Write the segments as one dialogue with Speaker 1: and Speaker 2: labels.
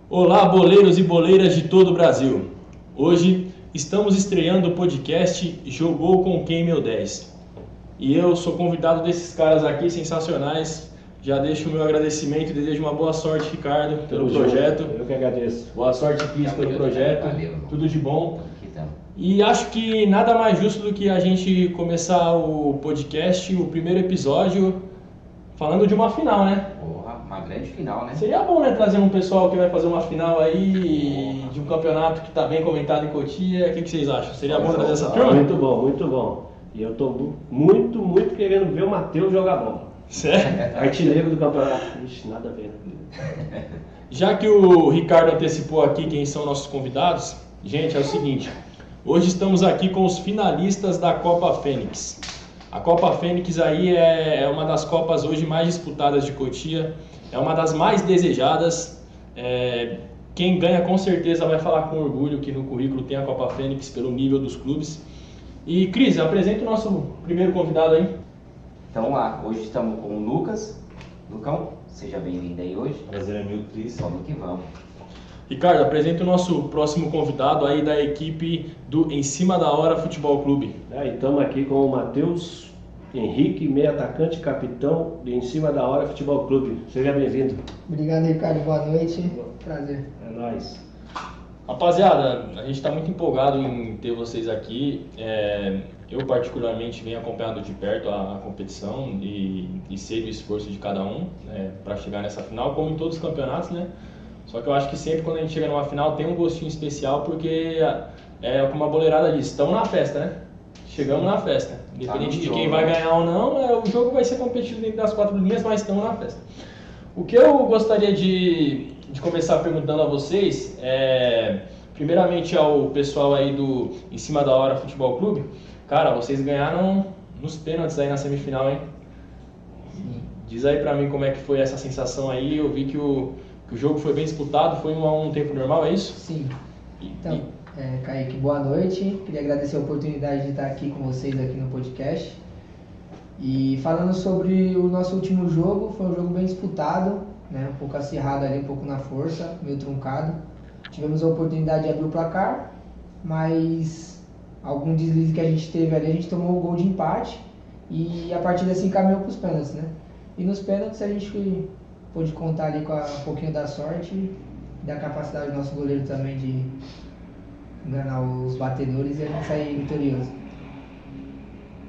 Speaker 1: Olá, boleiros e boleiras de todo o Brasil. Hoje estamos estreando o podcast Jogou com Quem Meu 10. E eu sou convidado desses caras aqui sensacionais. Já deixo o meu agradecimento e desejo uma boa sorte, Ricardo, pelo projeto.
Speaker 2: Eu que agradeço.
Speaker 1: Boa sorte, Cris, pelo projeto.
Speaker 3: Valeu.
Speaker 1: Tudo de bom. E acho que nada mais justo do que a gente começar o podcast, o primeiro episódio, falando de uma final, né?
Speaker 3: Porra, uma grande final, né?
Speaker 1: Seria bom, né, trazer um pessoal que vai fazer uma final aí de um campeonato que está bem comentado em Cotia. O que vocês acham? Seria bom trazer essa turma?
Speaker 2: Muito bom, muito bom. E eu tô muito querendo ver o Matheus jogar bola.
Speaker 1: Certo?
Speaker 2: Artilheiro do campeonato. Ixi, nada a ver, né?
Speaker 1: Já que o Ricardo antecipou aqui quem são nossos convidados, gente, é o seguinte. Hoje estamos aqui com os finalistas da Copa Fênix. A Copa Fênix aí é uma das copas hoje mais disputadas de Cotia, é uma das mais desejadas. Quem ganha com certeza vai falar com orgulho que no currículo tem a Copa Fênix pelo nível dos clubes. E Cris, apresenta o nosso primeiro convidado aí.
Speaker 3: Então vamos lá, hoje estamos com o Lucas. Lucão, seja bem-vindo aí hoje.
Speaker 4: Prazer é meu, Cris.
Speaker 3: Vamos que vamos.
Speaker 1: Ricardo, apresenta o nosso próximo convidado aí da equipe do Em Cima da Hora Futebol Clube.
Speaker 2: E estamos aqui com o Matheus Henrique, meio atacante, capitão de Em Cima da Hora Futebol Clube. Seja bem-vindo.
Speaker 5: Obrigado, Ricardo. Boa noite. Prazer.
Speaker 2: É nóis.
Speaker 1: Rapaziada, a gente está muito empolgado em ter vocês aqui. Eu particularmente venho acompanhando de perto a competição e sei do esforço de cada um para chegar nessa final, como em todos os campeonatos, né? Só que eu acho que sempre quando a gente chega numa final tem um gostinho especial, porque como a boleirada diz, estamos na festa, né? Chegamos na festa. Independente de quem vai ganhar ou não, o jogo vai ser competido dentro das 4 linhas, mas estamos na festa. O que eu gostaria de começar perguntando a vocês primeiramente ao pessoal aí do Em Cima da Hora Futebol Clube. Cara, vocês ganharam nos pênaltis aí na semifinal, hein?
Speaker 5: Sim.
Speaker 1: Diz aí pra mim como é que foi essa sensação aí. Eu vi que o jogo foi bem disputado, foi um tempo normal, é isso?
Speaker 5: Sim. Então, Kaique, boa noite. Queria agradecer a oportunidade de estar aqui com vocês aqui no podcast. E falando sobre o nosso último jogo, foi um jogo bem disputado, né? Um pouco acirrado ali, um pouco na força, meio truncado. Tivemos a oportunidade de abrir o placar, mas algum deslize que a gente teve ali, a gente tomou o gol de empate e a partida se encaminhou para os pênaltis, né? E nos pênaltis a gente pôde contar ali com um pouquinho da sorte e da capacidade do nosso goleiro também de enganar os batedores e a gente sair vitorioso.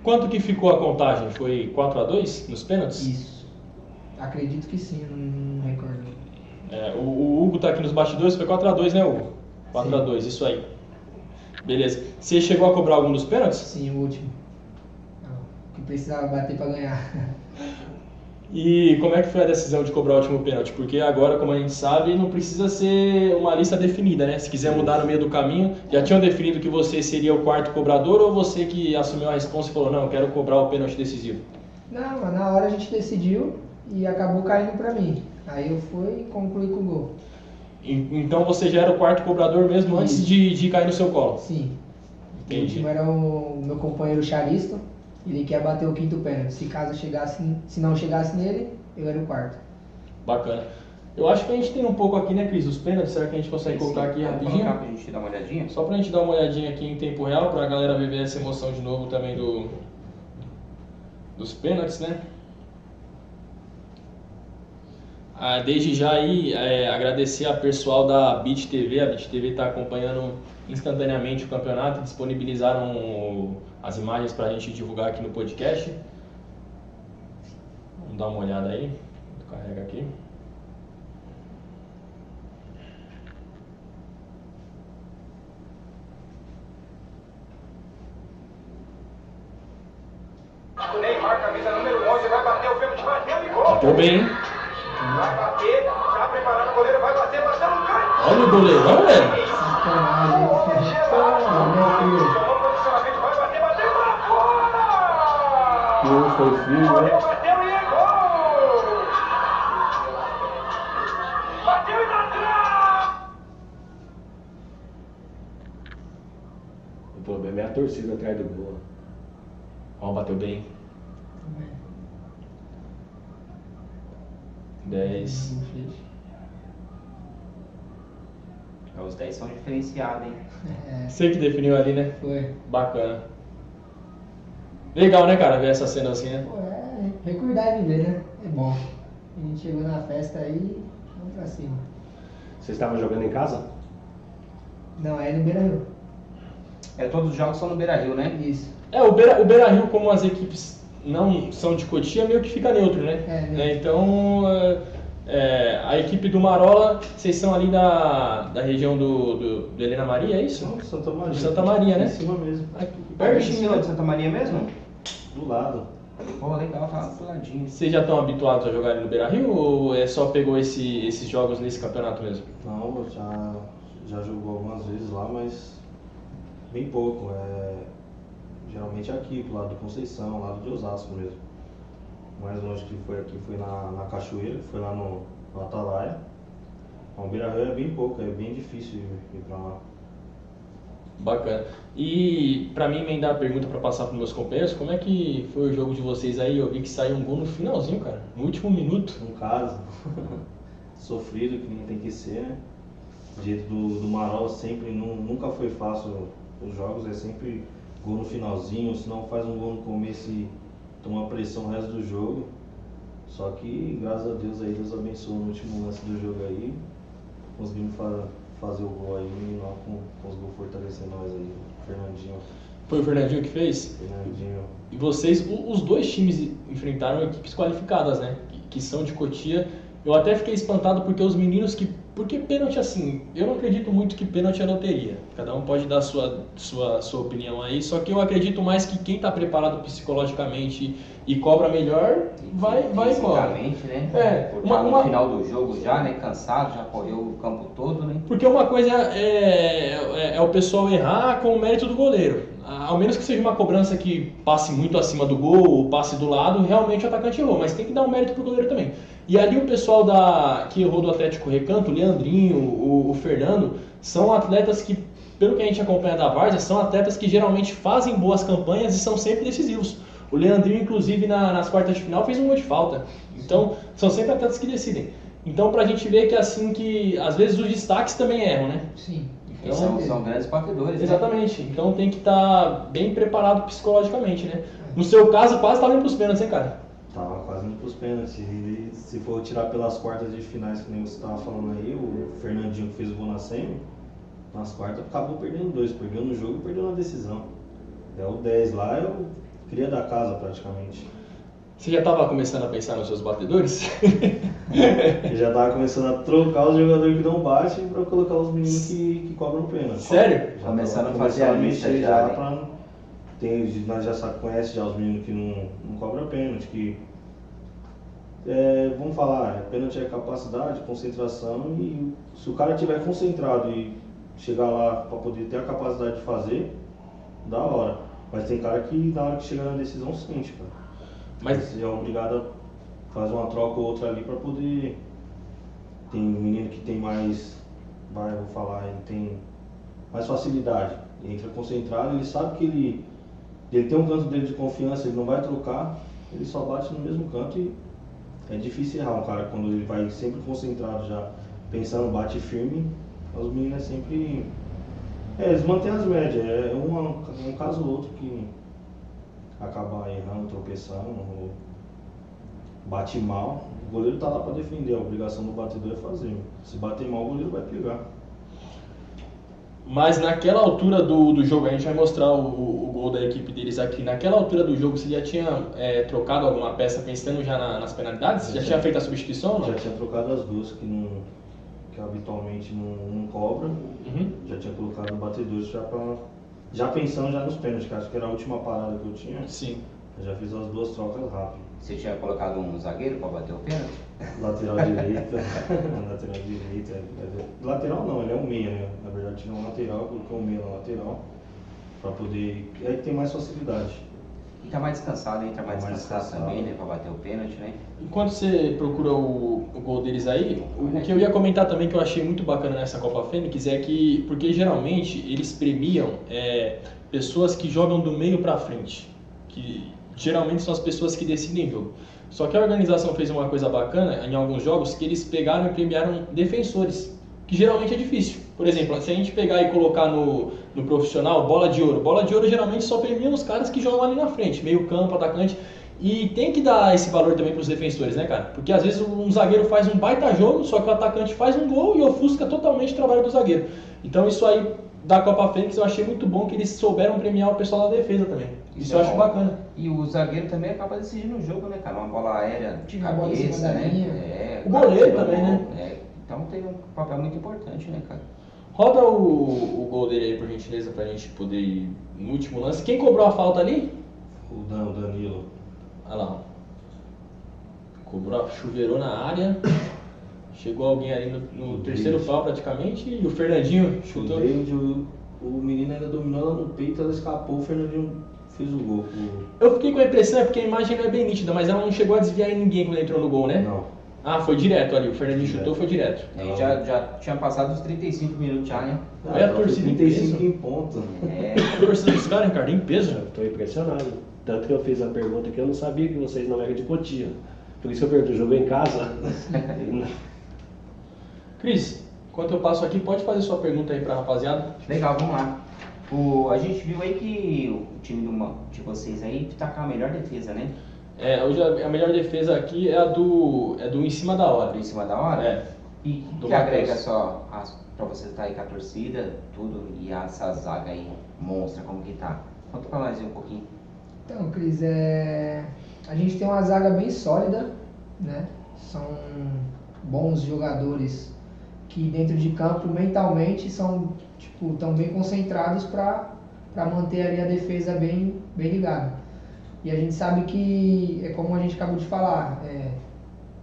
Speaker 1: Quanto que ficou a contagem? Foi 4-2 nos pênaltis?
Speaker 5: Isso. Acredito que sim, não recordo.
Speaker 1: O Hugo tá aqui nos bastidores, foi 4-2, né, Hugo? 4-2, isso aí. Beleza. Você chegou a cobrar algum dos pênaltis?
Speaker 5: Sim, o último. Que precisava bater para ganhar.
Speaker 1: E como é que foi a decisão de cobrar o último pênalti? Porque agora, como a gente sabe, não precisa ser uma lista definida, né? Se quiser mudar no meio do caminho, já tinham definido que você seria o quarto cobrador ou você que assumiu a responsa e falou, não, eu quero cobrar o pênalti decisivo?
Speaker 5: Não, mas na hora a gente decidiu e acabou caindo para mim. Aí eu fui e concluí com o gol.
Speaker 1: Então você já era o quarto cobrador mesmo antes de cair no seu colo?
Speaker 5: Sim. O
Speaker 1: Entendi.
Speaker 5: último era o meu companheiro Charisto, ele quer bater o quinto pênalti. Se não chegasse nele, eu era o quarto.
Speaker 1: Bacana. Eu acho que a gente tem um pouco aqui, né, Cris? Os pênaltis, será que a gente consegue colocar aqui
Speaker 3: Vamos
Speaker 1: rapidinho?
Speaker 3: colocar pra gente dar uma olhadinha?
Speaker 1: Só pra gente dar uma olhadinha aqui em tempo real, pra galera viver essa emoção de novo também dos pênaltis, né? Desde já aí, agradecer a pessoal da Bit TV. A Bit TV está acompanhando instantaneamente o campeonato, disponibilizaram as imagens para a gente divulgar aqui no podcast. Vamos dar uma olhada aí. Carrega aqui.
Speaker 6: O Neymar, camisa número 11, vai bater o pênalti, bateu e gol!
Speaker 1: Bateu bem, hein?
Speaker 6: Vai bater, já preparando o goleiro, vai bater, bateu no canto!
Speaker 1: Olha o goleirão, velho.
Speaker 5: Sacanagem.
Speaker 6: Tomou posicionamento, vai bater, bateu pra fora!
Speaker 2: Não foi frio, né?
Speaker 6: Bateu e é gol! Bateu e na trave!
Speaker 2: O problema é a torcida atrás do gol.
Speaker 1: Ó, bateu bem. 10.
Speaker 3: Os 10 são diferenciados, hein?
Speaker 1: Você que definiu ali, né?
Speaker 5: Foi.
Speaker 1: Bacana. Legal, né, cara, ver essa cena assim, né?
Speaker 5: Pô, recordar e viver, né? É bom. A gente chegou na festa aí, vamos pra cima.
Speaker 2: Vocês estavam jogando em casa?
Speaker 5: Não, é no Beira-Rio.
Speaker 3: Todos os jogos são no Beira-Rio, né?
Speaker 5: Isso.
Speaker 1: O Beira-Rio, como as equipes não são de Cotia, meio que fica neutro, né?
Speaker 5: Neutro.
Speaker 1: Então, a equipe do Marola, vocês são ali da região do Helena Maria, é isso?
Speaker 2: Não, Santa Maria.
Speaker 1: Santa Maria, né?
Speaker 2: Em cima mesmo.
Speaker 3: Pertinho de Santa Maria mesmo?
Speaker 2: Do lado.
Speaker 3: Pô, legal, tá do ladinho.
Speaker 1: Vocês já estão habituados a jogar ali no Beira-Rio ou só pegou esses jogos nesse campeonato mesmo?
Speaker 4: Não, já jogou algumas vezes lá, mas bem pouco. Geralmente aqui, pro lado do Conceição, lado de Osasco mesmo. O mais longe que foi aqui foi na Cachoeira, que foi lá no Atalaia. O Beira-Rio é bem pouco, é bem difícil ir pra lá.
Speaker 1: Bacana. E pra mim emendar a pergunta pra passar pros meus companheiros, como é que foi o jogo de vocês aí? Eu vi que saiu um gol no finalzinho, cara, no último minuto.
Speaker 4: No caso, sofrido, que nem tem que ser, né? O jeito do Marola sempre, nunca foi fácil os jogos, é sempre gol no finalzinho, se não faz um gol no começo e toma pressão o resto do jogo. Só que, graças a Deus, aí Deus abençoou no último lance do jogo aí, conseguimos fazer o gol aí e nós conseguimos fortalecer nós aí, o Fernandinho.
Speaker 1: Foi o Fernandinho que fez?
Speaker 4: Fernandinho.
Speaker 1: E vocês, os dois times enfrentaram equipes qualificadas, né? Que são de Cotia. Eu até fiquei espantado porque os meninos porque pênalti assim, eu não acredito muito que pênalti é loteria. Cada um pode dar sua opinião aí, só que eu acredito mais que quem está preparado psicologicamente e cobra melhor, vai e cobra.
Speaker 3: Né? No final do jogo já, né? Cansado, já correu o campo todo, né?
Speaker 1: Porque uma coisa é o pessoal errar com o mérito do goleiro. Ao menos que seja uma cobrança que passe muito acima do gol ou passe do lado, realmente o atacante errou, mas tem que dar um mérito pro goleiro também. E ali o pessoal que errou do Atlético Recanto, o Leandrinho, o Fernando, são atletas que, pelo que a gente acompanha da Várzea, são atletas que geralmente fazem boas campanhas e são sempre decisivos. O Leandrinho, inclusive, nas quartas de final fez um gol de falta. Então, são sempre atletas que decidem. Então, pra gente ver que assim que, às vezes, os destaques também erram, né?
Speaker 5: Sim.
Speaker 3: Então, são grandes batedores,
Speaker 1: exatamente. Né? Então tem que estar bem preparado psicologicamente, né? No seu caso, quase estava indo pros pênaltis, hein, cara?
Speaker 4: Tava quase indo pros pênaltis. E se for tirar pelas quartas de finais, que nem você estava falando aí, o Fernandinho que fez o gol na semi, nas quartas acabou perdendo 2. Perdeu no jogo e perdeu na decisão. O 10 lá, eu cria da casa praticamente.
Speaker 1: Você já estava começando a pensar nos seus batedores?
Speaker 4: Eu já estava começando a trocar os jogadores que não batem para colocar os meninos que cobram pênalti.
Speaker 1: Sério?
Speaker 3: Já começando a fazer a lista já.
Speaker 4: Nós já conhece já os meninos que não cobram pênalti, que vamos falar, pênalti é capacidade, concentração, e se o cara estiver concentrado e chegar lá para poder ter a capacidade de fazer, da hora. Mas tem cara que na hora que chega na decisão sente, cara. Mas você é obrigado a fazer uma troca ou outra ali para poder. Tem menino que tem mais, vou falar, ele tem mais facilidade. Ele entra concentrado, ele sabe que ele tem um canto dele de confiança, ele não vai trocar, ele só bate no mesmo canto e é difícil errar um cara quando ele vai sempre concentrado já, pensando, bate firme, os meninos sempre. Eles mantêm as médias, um caso ou outro que acaba errando, tropeçando, ou bate mal, o goleiro tá lá para defender, a obrigação do batedor é fazer. Se bater mal, o goleiro vai pegar.
Speaker 1: Mas naquela altura do jogo, a gente vai mostrar o gol da equipe deles aqui. Naquela altura do jogo, você já tinha trocado alguma peça pensando já nas penalidades? Você já tinha feito a substituição ou não?
Speaker 4: Já tinha trocado as duas que habitualmente não cobra.
Speaker 1: Uhum.
Speaker 4: Já tinha colocado batedores já pensando já nos pênaltis, que acho que era a última parada que eu tinha.
Speaker 1: Sim.
Speaker 4: Eu já fiz as duas trocas rápido.
Speaker 3: Você tinha colocado um zagueiro para bater o pênalti?
Speaker 4: Lateral direita. Lateral direita. Lateral não, ele é um meia, né? Na verdade tinha um lateral, colocou um meia na lateral. Pra poder. Aí tem mais facilidade.
Speaker 3: E tá mais descansado, hein? Tá mais descansado também, né? Pra bater o pênalti, né?
Speaker 1: Enquanto você procura o gol deles aí, o que eu ia comentar também que eu achei muito bacana nessa Copa Fênix é que, porque geralmente eles premiam pessoas que jogam do meio pra frente, que geralmente são as pessoas que decidem o jogo. Só que a organização fez uma coisa bacana em alguns jogos, que eles pegaram e premiaram defensores. que geralmente é difícil. Por exemplo, se a gente pegar e colocar no profissional bola de ouro geralmente só premia os caras que jogam ali na frente, meio campo, atacante. E tem que dar esse valor também para os defensores, né, cara? Porque às vezes um zagueiro faz um baita jogo, só que o atacante faz um gol e ofusca totalmente o trabalho do zagueiro. Então isso aí da Copa Fênix eu achei muito bom que eles souberam premiar o pessoal da defesa também. Isso eu acho bacana.
Speaker 3: E o zagueiro também acaba decidindo o jogo, né, cara? Uma bola aérea de
Speaker 5: Uma bola em cima
Speaker 3: cabeça,
Speaker 5: da
Speaker 3: né?
Speaker 5: linha.
Speaker 1: O goleiro também, né?
Speaker 3: Então tem um papel muito importante, né, cara?
Speaker 1: Roda o gol dele aí, por gentileza, pra gente poder ir no último lance. Quem cobrou a falta ali?
Speaker 4: O Danilo.
Speaker 1: Olha lá. Cobrou, chuveirou na área. Chegou alguém ali no terceiro pau praticamente. E o Fernandinho
Speaker 4: O
Speaker 1: chutou.
Speaker 4: David, o menino ainda dominou ela no peito, ela escapou, o Fernandinho fez o gol.
Speaker 1: Eu fiquei com a impressão, é porque a imagem não é bem nítida, mas ela não chegou a desviar em ninguém quando entrou no gol, né?
Speaker 4: Não.
Speaker 1: Ah, foi direto ali. O Fernandinho chutou, foi direto.
Speaker 3: E já tinha passado os 35 minutos já, né?
Speaker 1: Olha a torcida em
Speaker 4: 35
Speaker 1: peso.
Speaker 4: em ponta.
Speaker 1: A torcida dos caras, Ricardo, em peso.
Speaker 2: Eu tô impressionado. Tanto que eu fiz a pergunta que eu não sabia que vocês não eram de Cotia. Por isso que eu perguntei, o jogo em casa?
Speaker 1: Cris, enquanto eu passo aqui, pode fazer sua pergunta aí pra rapaziada.
Speaker 3: Legal, vamos lá. A gente viu aí que o time de vocês aí tá com a melhor defesa, né?
Speaker 1: Hoje a melhor defesa aqui é a do em cima da hora.
Speaker 3: Em cima da hora?
Speaker 1: É.
Speaker 3: E
Speaker 1: Do
Speaker 3: que agrega
Speaker 1: Matheus.
Speaker 3: só pra você estar aí com a torcida, tudo, e essa zaga aí, monstra, como que tá? Conta pra nós aí um pouquinho.
Speaker 5: Então, Cris, a gente tem uma zaga bem sólida, né? São bons jogadores que dentro de campo, mentalmente, são, estão bem concentrados para manter ali a defesa bem ligada. E a gente sabe que, é como a gente acabou de falar,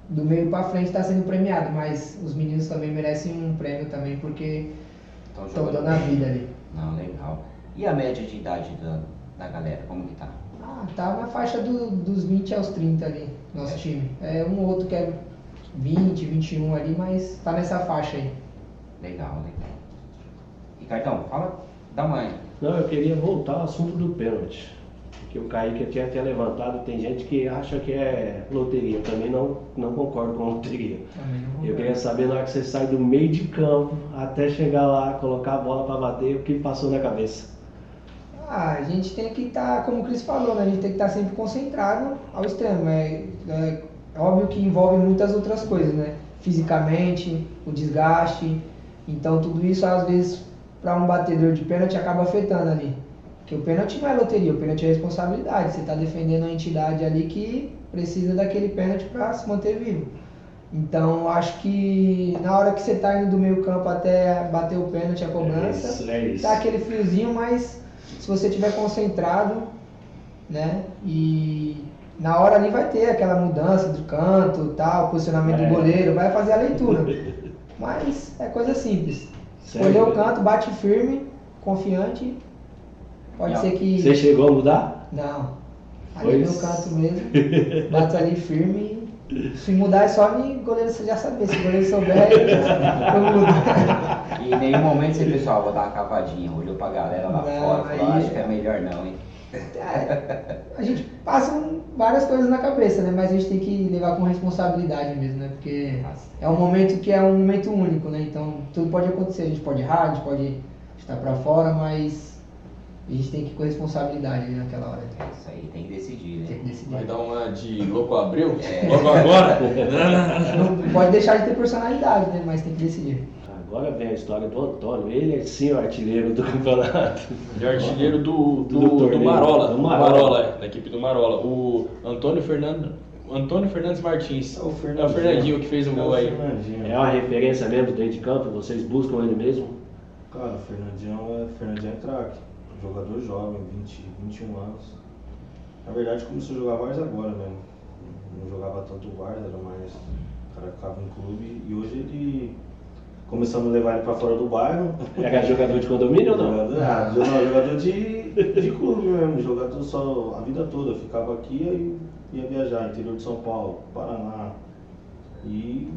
Speaker 5: do meio para frente está sendo premiado, mas os meninos também merecem um prêmio também, porque estão dando a vida ali.
Speaker 3: Não, legal. E a média de idade da galera, como que tá?
Speaker 5: Tá na faixa dos 20 aos 30 ali, nosso time. Um ou outro que é 20, 21 ali, mas tá nessa faixa aí.
Speaker 3: Legal. Ricardão, fala da mãe.
Speaker 2: Não, eu queria voltar ao assunto do pênalti. Que o Kaique tinha até levantado, tem gente que acha que é loteria. Eu também não concordo com loteria. Eu queria saber, na hora que você sai do meio de campo até chegar lá, colocar a bola para bater, o que passou na cabeça?
Speaker 5: A gente tem que estar, como o Cris falou, né? A gente tem que estar sempre concentrado ao extremo. É óbvio que envolve muitas outras coisas, né? Fisicamente, o desgaste. Então tudo isso, às vezes, para um batedor de pênalti, acaba afetando ali. Porque o pênalti não é loteria, o pênalti é responsabilidade. Você está defendendo a entidade ali que precisa daquele pênalti para se manter vivo. Então, acho que na hora que você está indo do meio campo até bater o pênalti, a cobrança, dá aquele friozinho, mas se você estiver concentrado, né, e na hora ali vai ter aquela mudança do canto, tal, posicionamento do goleiro, vai fazer a leitura. Mas é coisa simples. Escolher o canto, bate firme, confiante. Pode ser que...
Speaker 2: Você chegou a mudar?
Speaker 5: Não. Ali no canto mesmo, bate ali firme. Se mudar é só o goleiro você já saber. Se o goleiro souber, eu mudo.
Speaker 3: E em nenhum momento você, pessoal, vou dar uma cavadinha, olhou pra galera lá fora, falou, acho que é melhor não, hein?
Speaker 5: A gente passa várias coisas na cabeça, né? Mas a gente tem que levar com responsabilidade mesmo, né? Porque é um momento que é um momento único, né? Então tudo pode acontecer. A gente pode errar, a gente pode estar pra fora, mas a gente tem que ir com responsabilidade ali naquela hora.
Speaker 3: Isso aí, tem que decidir, né?
Speaker 5: Tem que decidir.
Speaker 1: Vai dar uma de louco abril? Logo agora?
Speaker 5: Não pode deixar de ter personalidade, né? Mas tem que decidir.
Speaker 2: Agora vem a história do Antônio. Ele é sim o artilheiro do campeonato.
Speaker 1: Ele é artilheiro do
Speaker 2: torneio.
Speaker 1: Marola.
Speaker 2: Do Marola.
Speaker 1: Da equipe do Marola. O Antônio Fernandes Martins.
Speaker 4: É o
Speaker 1: Fernandinho que fez o gol aí.
Speaker 2: É uma referência mesmo dentro de campo? Vocês buscam ele mesmo?
Speaker 4: Cara, o Fernandinho é craque. Jogador jovem, 21 anos. Na verdade começou a jogar Vars agora mesmo. Não jogava tanto Vars, era mais. O cara ficava em clube e hoje ele. Começamos a levar ele pra fora do bairro.
Speaker 2: Era jogador de condomínio ou não?
Speaker 4: Jogador de clube mesmo, jogador só a vida toda. Eu ficava aqui e ia viajar, interior de São Paulo, Paraná. E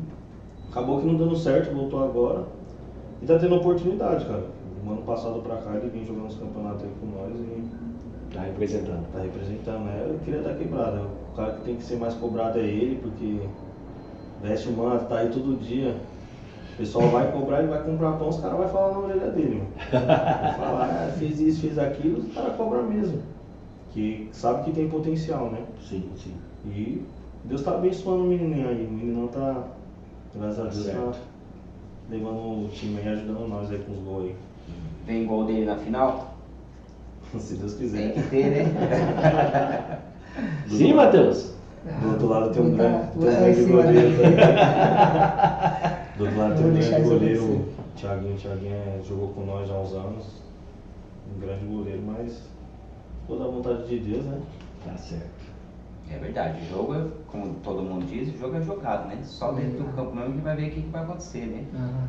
Speaker 4: acabou que não dando certo, voltou agora. E tá tendo oportunidade, cara. No ano passado pra cá ele vem jogando os campeonatos aí com nós e
Speaker 2: Tá representando.
Speaker 4: tá representando. Eu queria dar quebrada. O cara que tem que ser mais cobrado é ele, porque veste o manto, tá aí todo dia. pessoal vai cobrar, ele vai comprar pão, os caras vão falar na orelha dele, mano. Vai falar, fez isso, fez aquilo, os caras cobram mesmo. Que sabe que tem potencial, né?
Speaker 2: Sim, sim.
Speaker 4: E Deus tá abençoando o menininho aí. O meninão tá, graças a Deus,
Speaker 2: Certo.
Speaker 4: tá levando o time aí, ajudando nós aí com os gols aí.
Speaker 3: Tem gol dele na final?
Speaker 4: Se Deus
Speaker 3: Tem
Speaker 4: quiser.
Speaker 3: que ter, né?
Speaker 2: Sim, Matheus?
Speaker 4: Do outro lado tem um
Speaker 5: Botar-
Speaker 4: grande, tem um
Speaker 5: botar em
Speaker 4: grande
Speaker 5: cima
Speaker 4: goleiro.
Speaker 5: dele.
Speaker 4: Do outro lado
Speaker 5: Não
Speaker 4: tem
Speaker 5: vou
Speaker 4: um
Speaker 5: deixar
Speaker 4: grande
Speaker 5: isso
Speaker 4: goleiro.
Speaker 5: acontecer.
Speaker 4: Thiaguinho jogou com nós já há uns anos. Um grande goleiro, mas toda a vontade de Deus, né?
Speaker 2: Tá certo.
Speaker 3: É verdade, o jogo, como todo mundo diz, o jogo é jogado, né? Só dentro do campo mesmo que vai ver o que vai acontecer, né?
Speaker 5: Aham.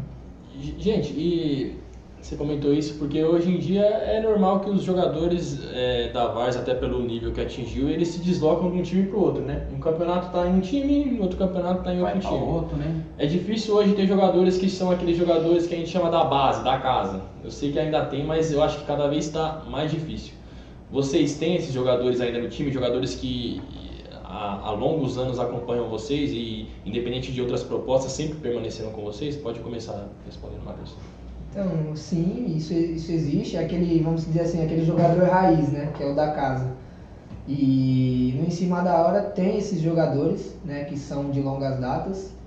Speaker 1: Gente, e você comentou isso porque hoje em dia é normal que os jogadores da Várzea, até pelo nível que atingiu, eles se deslocam de um time para o outro, né? Um campeonato está em um time, no outro campeonato está em
Speaker 3: Vai
Speaker 1: outro
Speaker 3: para
Speaker 1: time.
Speaker 3: outro, né?
Speaker 1: É difícil hoje ter jogadores que são aqueles jogadores que a gente chama da base, da casa. Eu sei que ainda tem, mas eu acho que cada vez está mais difícil. Vocês têm esses jogadores ainda no time, jogadores que há longos anos acompanham vocês e, independente de outras propostas, sempre permaneceram com vocês? Pode começar respondendo, Matheus.
Speaker 5: Então, sim, isso existe. É aquele, vamos dizer assim, aquele jogador raiz, né? Que é o da casa. E no Em Cima da Hora tem esses jogadores, né? Que são de longas datas.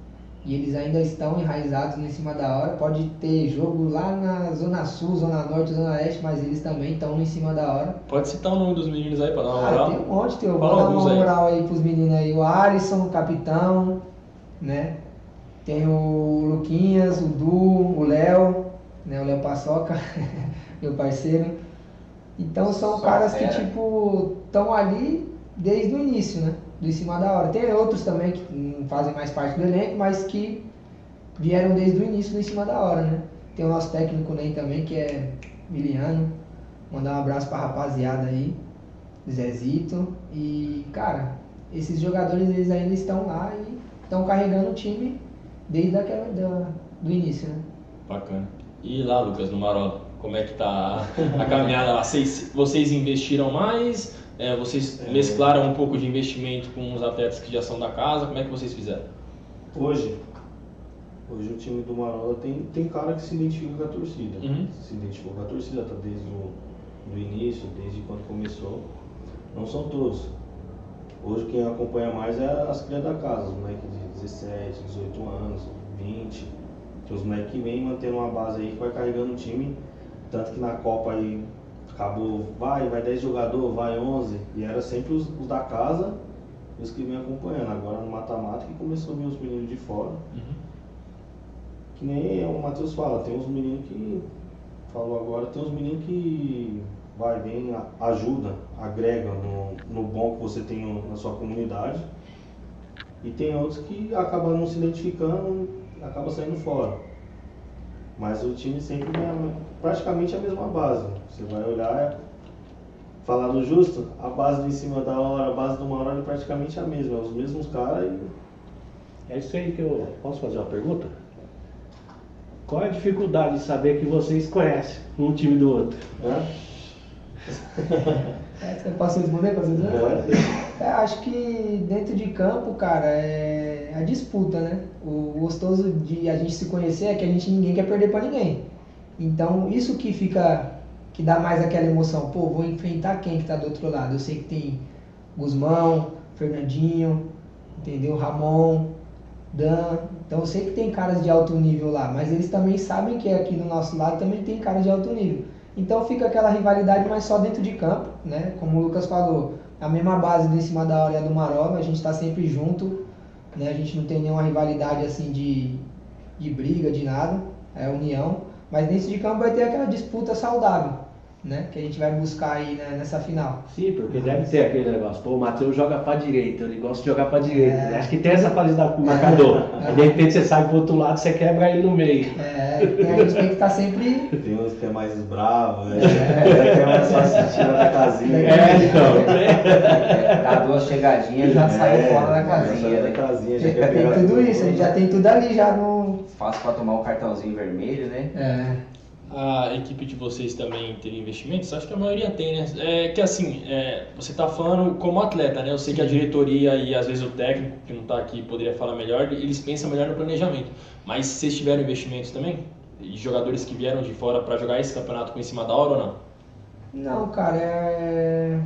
Speaker 5: E eles ainda estão enraizados no Em Cima da Hora. Pode ter jogo lá na Zona Sul, Zona Norte, Zona Leste, mas eles também estão no Em Cima da Hora.
Speaker 1: Pode citar o nome dos meninos aí para dar uma
Speaker 5: Ah,
Speaker 1: moral?
Speaker 5: tem um monte, eu vou
Speaker 1: Fala
Speaker 5: dar
Speaker 1: alguns
Speaker 5: uma
Speaker 1: aí.
Speaker 5: moral aí pros meninos aí. O Alisson, o capitão, né? Tem o Luquinhas, o Du, o Léo, né? O Léo Paçoca, meu parceiro. Então são
Speaker 3: Só
Speaker 5: caras que,
Speaker 3: fera.
Speaker 5: tipo, estão ali desde o início, né? Do Em Cima da Hora. Tem outros também que não fazem mais parte do elenco, mas que vieram desde o início do Em Cima da Hora, né? Tem o nosso técnico Ney também, que é Miliano. Mandar um abraço pra rapaziada aí, Zezito. E, cara, esses jogadores eles ainda estão lá e estão carregando o time desde do início, né?
Speaker 1: Bacana. E lá, Lucas, no Marola, como é que tá a caminhada lá? Vocês investiram mais? Vocês mesclaram um pouco de investimento com os atletas que já são da casa? Como é que vocês fizeram?
Speaker 4: Hoje o time do Marola tem cara que se identifica com a torcida.
Speaker 1: Uhum.
Speaker 4: Se identificou com a torcida, tá desde o início, desde quando começou. Não são todos. Hoje quem acompanha mais é as crias da casa, os moleques de 17, 18 anos, 20. Tem os moleques que vêm mantendo uma base aí que vai carregando o time. Tanto que na Copa aí acabou, vai 10 jogadores, vai 11. E era sempre os da casa e os que vêm acompanhando. Agora no mata-mata que começou a vir os meninos de fora. Que nem o Matheus fala, tem uns meninos que, falou agora, tem uns meninos que vem, ajuda, agrega no bom que você tem na sua comunidade. E tem outros que acabam não se identificando, acaba saindo fora. Mas o time sempre é praticamente a mesma base. Você vai olhar, falar do justo, a base do Em Cima da Hora, a base do Marola é praticamente a mesma, os mesmos caras e...
Speaker 2: É isso aí que eu... Posso fazer uma pergunta? Qual é a dificuldade de saber que vocês conhecem um time do outro?
Speaker 5: Você posso responder? Acho que dentro de campo, cara, é a disputa, né? O gostoso de a gente se conhecer é que ninguém quer perder pra ninguém. Então, isso que dá mais aquela emoção. Pô, vou enfrentar quem que tá do outro lado? Eu sei que tem Guzmão, Fernandinho, entendeu? Ramon, Dan. Então, eu sei que tem caras de alto nível lá, mas eles também sabem que aqui do nosso lado também tem caras de alto nível. Então fica aquela rivalidade, mas só dentro de campo, né? Como o Lucas falou, a mesma base do Em Cima da Hora e a do Marola, a gente está sempre junto, né? A gente não tem nenhuma rivalidade assim de briga, de nada, é união. Mas dentro de campo vai ter aquela disputa saudável, né? Que a gente vai buscar aí, né, nessa final.
Speaker 2: Sim, porque deve ter aquele negócio. Pô, o Matheus joga pra direita, ele gosta de jogar pra direita. Né? Acho que tem essa qualidade com o marcador. Aí de repente você sai pro outro lado, você quebra ele no meio.
Speaker 5: A gente tem que estar sempre...
Speaker 4: Tem uns que é mais bravo, né? Que é mais fácil tirar da casinha.
Speaker 3: Dá duas chegadinhas já sai fora da casinha,
Speaker 4: Sai
Speaker 3: né?
Speaker 4: da casinha, já quer
Speaker 5: Tem
Speaker 4: pegar
Speaker 5: tudo isso, a gente já tem tudo ali já no...
Speaker 3: Fácil pra tomar um cartãozinho vermelho, né?
Speaker 1: a equipe de vocês também teve investimentos? Acho que a maioria tem, né? É que assim, você está falando como atleta, né? Eu sei que a diretoria e às vezes o técnico, que não está aqui, poderia falar melhor, eles pensam melhor no planejamento. Mas vocês tiveram investimentos também? E jogadores que vieram de fora para jogar esse campeonato com em cima da hora ou não?
Speaker 5: Não, cara,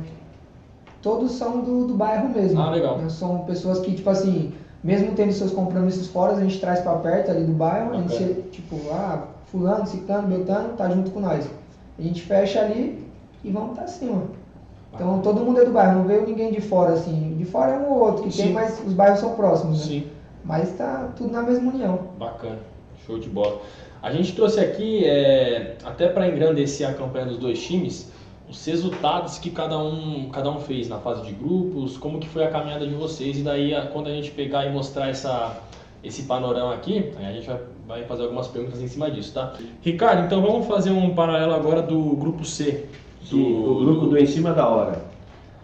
Speaker 5: todos são do bairro mesmo.
Speaker 1: Ah, legal.
Speaker 5: Né? São pessoas que, tipo assim, mesmo tendo seus compromissos fora, a gente traz pra perto ali do bairro, a gente, tipo, fulano, ciclano, beltrano, tá junto com nós. A gente fecha ali e vamos pra cima. Então todo mundo é do bairro, não veio ninguém de fora, assim. De fora é um ou outro que tem, mas os bairros são próximos, né? Sim. Mas tá tudo na mesma união.
Speaker 1: Bacana, show de bola. A gente trouxe aqui, até para engrandecer a campanha dos dois times, os resultados que cada um fez na fase de grupos, como que foi a caminhada de vocês, e daí quando a gente pegar e mostrar esse panorama aqui, a gente vai fazer algumas perguntas em cima disso, tá? Ricardo, então vamos fazer um paralelo agora do grupo C.
Speaker 2: O grupo do Em Cima da Hora.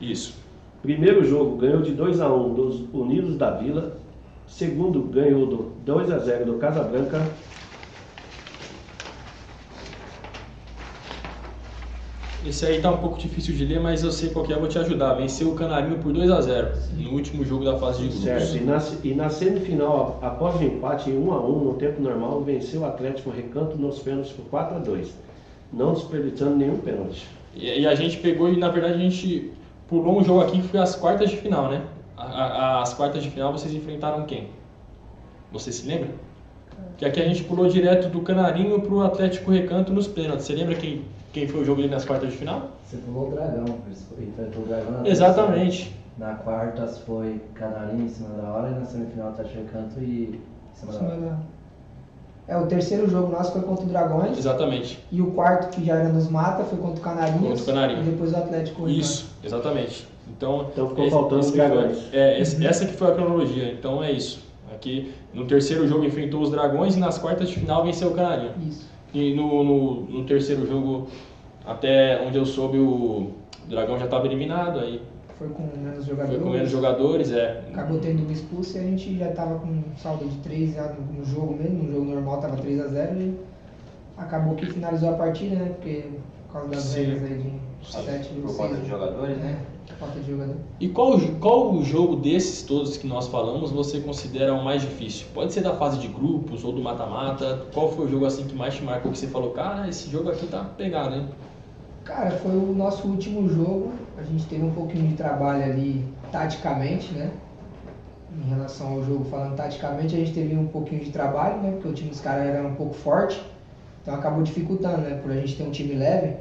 Speaker 1: Isso.
Speaker 2: Primeiro jogo ganhou de 2-1 dos Unidos da Vila. Segundo ganhou do 2-0 do Casabranca.
Speaker 1: Esse aí tá um pouco difícil de ler, mas eu sei qual que é, eu vou te ajudar. Venceu o Canarinho por 2-0 no último jogo da fase de grupos.
Speaker 2: Certo, e na semifinal, após o empate em 1-1 no tempo normal, venceu o Atlético Recanto nos pênaltis por 4-2, não desperdiçando nenhum pênalti.
Speaker 1: E a gente pegou e, na verdade, a gente pulou um jogo aqui que foi as quartas de final, né? As quartas de final vocês enfrentaram quem? Você se lembra? Que aqui a gente pulou direto do Canarinho pro Atlético Recanto nos pênaltis. Você lembra quem foi o jogo ali nas quartas de final?
Speaker 7: Você pulou o Dragão, enfrentou o Dragão na
Speaker 1: Exatamente.
Speaker 7: Terceira. Na quartas foi Canarinho em cima da hora e na semifinal Atlético Recanto e em cima da hora.
Speaker 5: O terceiro jogo nosso foi contra o Dragões.
Speaker 1: Exatamente.
Speaker 5: E o quarto, que já era nos mata, foi contra o Canarinhos.
Speaker 1: Contra o Canarinho.
Speaker 5: E depois o Atlético Recanto.
Speaker 1: Isso, exatamente. Então
Speaker 2: ficou faltando os Dragões.
Speaker 1: Essa que foi a cronologia, então é isso. Aqui no terceiro jogo enfrentou os Dragões e nas quartas de final venceu o Canarinho.
Speaker 5: Isso.
Speaker 1: E no terceiro jogo, até onde eu soube, o Dragão já estava eliminado, aí
Speaker 5: foi com menos jogadores.
Speaker 1: Foi com menos jogadores,
Speaker 5: Acabou tendo um expulso e a gente já estava com um saldo de 3 no jogo mesmo, no jogo normal estava 3-0 e acabou que finalizou a partida, né? Porque por causa das regras aí de 7
Speaker 3: por conta de jogadores, né?
Speaker 5: Falta de jogador.
Speaker 1: E qual jogo desses todos que nós falamos você considera o mais difícil? Pode ser da fase de grupos ou do mata-mata. Qual foi o jogo assim que mais te marcou, que você falou, cara, esse jogo aqui tá pegado, hein?
Speaker 5: Cara, foi o nosso último jogo. A gente teve um pouquinho de trabalho ali taticamente, né? Em relação ao jogo, falando taticamente, a gente teve um pouquinho de trabalho, né? Porque o time dos caras era um pouco forte. Então acabou dificultando, né? Por a gente ter um time leve,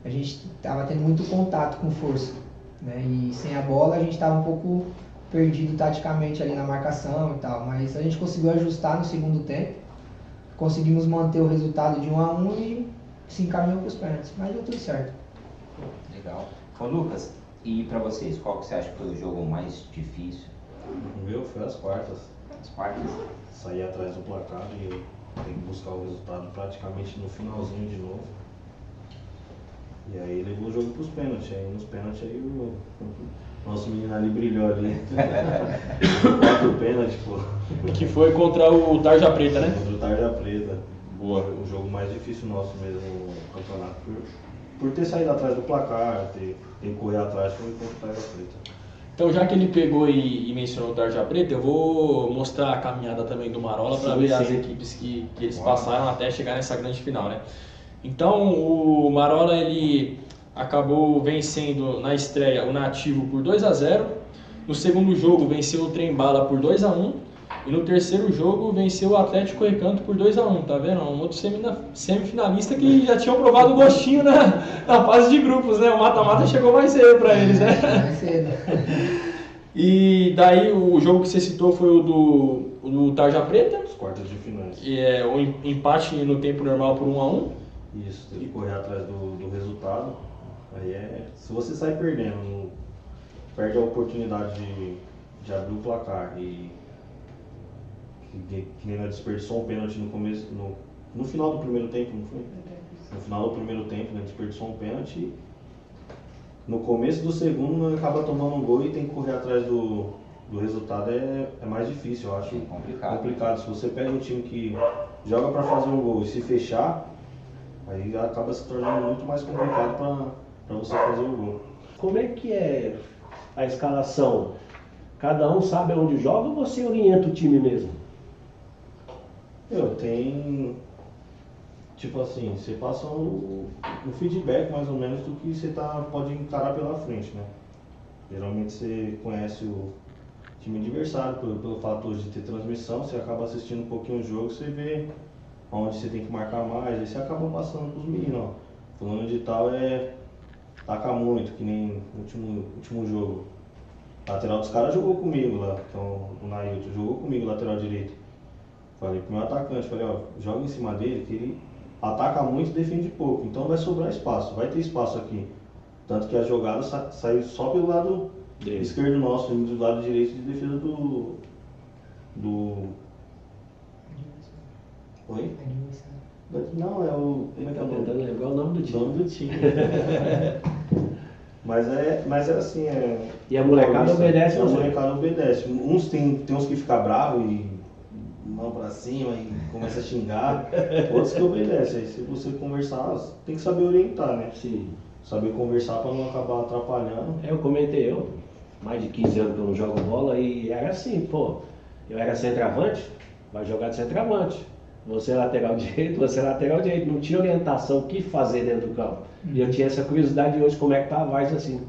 Speaker 5: a gente tava tendo muito contato com força, né? E sem a bola a gente tava um pouco perdido taticamente ali na marcação e tal. Mas a gente conseguiu ajustar no segundo tempo. Conseguimos manter o resultado de 1-1 e se encaminhou para os pênaltis, mas deu tudo certo.
Speaker 3: Legal. Ô Lucas, e para vocês, qual que você acha que foi o jogo mais difícil?
Speaker 4: O meu foi as quartas.
Speaker 3: As quartas?
Speaker 4: Sair atrás do placar e tem que buscar o resultado praticamente no finalzinho de novo. E aí levou o jogo para os pênaltis. Aí nos pênaltis aí o nosso menino ali brilhou ali. 4 pênaltis, pô.
Speaker 1: Que foi contra o Tarja Preta, né?
Speaker 4: Contra o Tarja Preta.
Speaker 1: Boa.
Speaker 4: O jogo mais difícil nosso mesmo no campeonato. Por ter saído atrás do placar, ter que correr atrás, foi contra o Tarja Preta.
Speaker 1: Então, já que ele pegou e mencionou o Tarja Preta, eu vou mostrar a caminhada também do Marola para ver as equipes que eles passaram até chegar nessa grande final, né? Então, o Marola ele acabou vencendo na estreia o Nativo por 2-0. No segundo jogo, venceu o Trem-Bala por 2-1. E no terceiro jogo, venceu o Atlético Recanto por 2-1, tá vendo? Um outro semifinalista que já tinha provado o gostinho na fase de grupos, né? O mata-mata chegou mais cedo para eles, né?
Speaker 5: Mais cedo.
Speaker 1: E daí o jogo que você citou foi o do Tarja Preta.
Speaker 4: As quartas de finais.
Speaker 1: E o empate no tempo normal por 1-1.
Speaker 4: Isso, tem que correr atrás do resultado. Aí se você sai perdendo, perde a oportunidade de abrir o placar e que ainda desperdiçou um pênalti no começo, no final do primeiro tempo, não foi? No final do primeiro tempo, né, desperdiçou um pênalti. No começo do segundo, acaba tomando um gol e tem que correr atrás do resultado. É mais difícil, eu acho.
Speaker 3: Complicado.
Speaker 4: Se você pega um time que joga para fazer um gol e se fechar, Aí acaba se tornando muito mais complicado para você fazer o gol.
Speaker 2: Como é que é a escalação? Cada um sabe onde joga ou você orienta o time mesmo?
Speaker 4: Tem, tipo assim, você passa um feedback mais ou menos do que você pode encarar pela frente, né? Geralmente você conhece o time adversário pelo fato de ter transmissão, você acaba assistindo um pouquinho o jogo, você vê onde você tem que marcar mais, aí você acaba passando pros meninos, ó. Fulano de tal taca muito, que nem no último jogo. A lateral dos caras jogou comigo lá, então o Nailton jogou comigo, lateral direito. Falei pro meu atacante, joga em cima dele, que ele ataca muito e defende pouco, então vai sobrar espaço, vai ter espaço aqui. Tanto que a jogada saiu só pelo lado esquerdo nosso, do lado direito de defesa do... Oi? Não, é o...
Speaker 2: Ele tá tentando lembrar o nome do time.
Speaker 4: Nome do time. Mas é assim,
Speaker 2: E a molecada obedece
Speaker 4: a
Speaker 2: você?
Speaker 4: molecada obedece. Uns tem uns que ficam bravos e mão pra cima e começa a xingar, outros que obedecem. Aí se você conversar, tem que saber orientar, né?
Speaker 2: Sim.
Speaker 4: Saber conversar para não acabar atrapalhando.
Speaker 2: Eu comentei, mais de 15 anos que eu não jogo bola e era assim, eu era centroavante, vai jogar de centroavante. Você é lateral direito, você é lateral direito. Não tinha orientação o que fazer dentro do campo. E eu tinha essa curiosidade hoje, como é que tá a Varsa assim.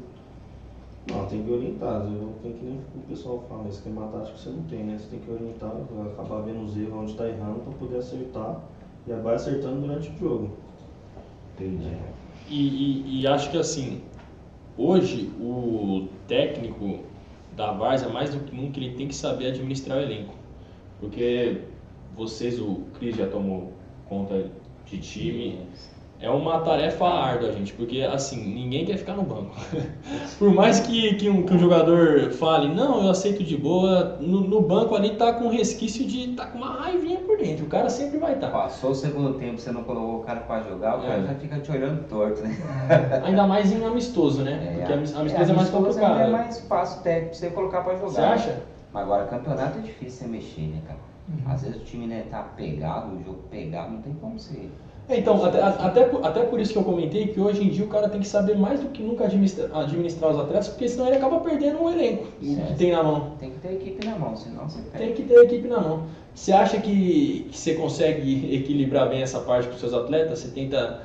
Speaker 4: Não, tem que orientar. Tem que nem o pessoal fala, esquema tático você não tem, né? Você tem que orientar, acabar vendo os erros onde está errando para poder acertar e vai acertando durante o jogo.
Speaker 2: Entendi.
Speaker 1: E acho que assim, hoje o técnico da Várzea, mais do que nunca, ele tem que saber administrar o elenco. Porque o Cris já tomou conta de time. É uma tarefa árdua, gente, porque assim, ninguém quer ficar no banco. Por mais que um jogador fale, não, eu aceito de boa, no banco ali tá com resquício de tá com uma raivinha por dentro, o cara sempre vai estar.
Speaker 3: Passou o segundo tempo, você não colocou o cara pra jogar, o cara já fica te olhando torto, né?
Speaker 1: Ainda mais em amistoso, né? Porque amistoso é mais complicado.
Speaker 3: É mais fácil até pra você colocar pra jogar.
Speaker 1: Você acha?
Speaker 3: Mas agora, campeonato é difícil você mexer, né, cara? Às vezes o time, né, tá pegado, o jogo pegado, não tem como você...
Speaker 1: Então, até por isso que eu comentei que hoje em dia o cara tem que saber mais do que nunca administrar os atletas, porque senão ele acaba perdendo o elenco que tem na mão.
Speaker 3: Tem que ter equipe na mão, senão você perde.
Speaker 1: Tem que ter equipe na mão. Você acha que você consegue equilibrar bem essa parte com os seus atletas? Você tenta,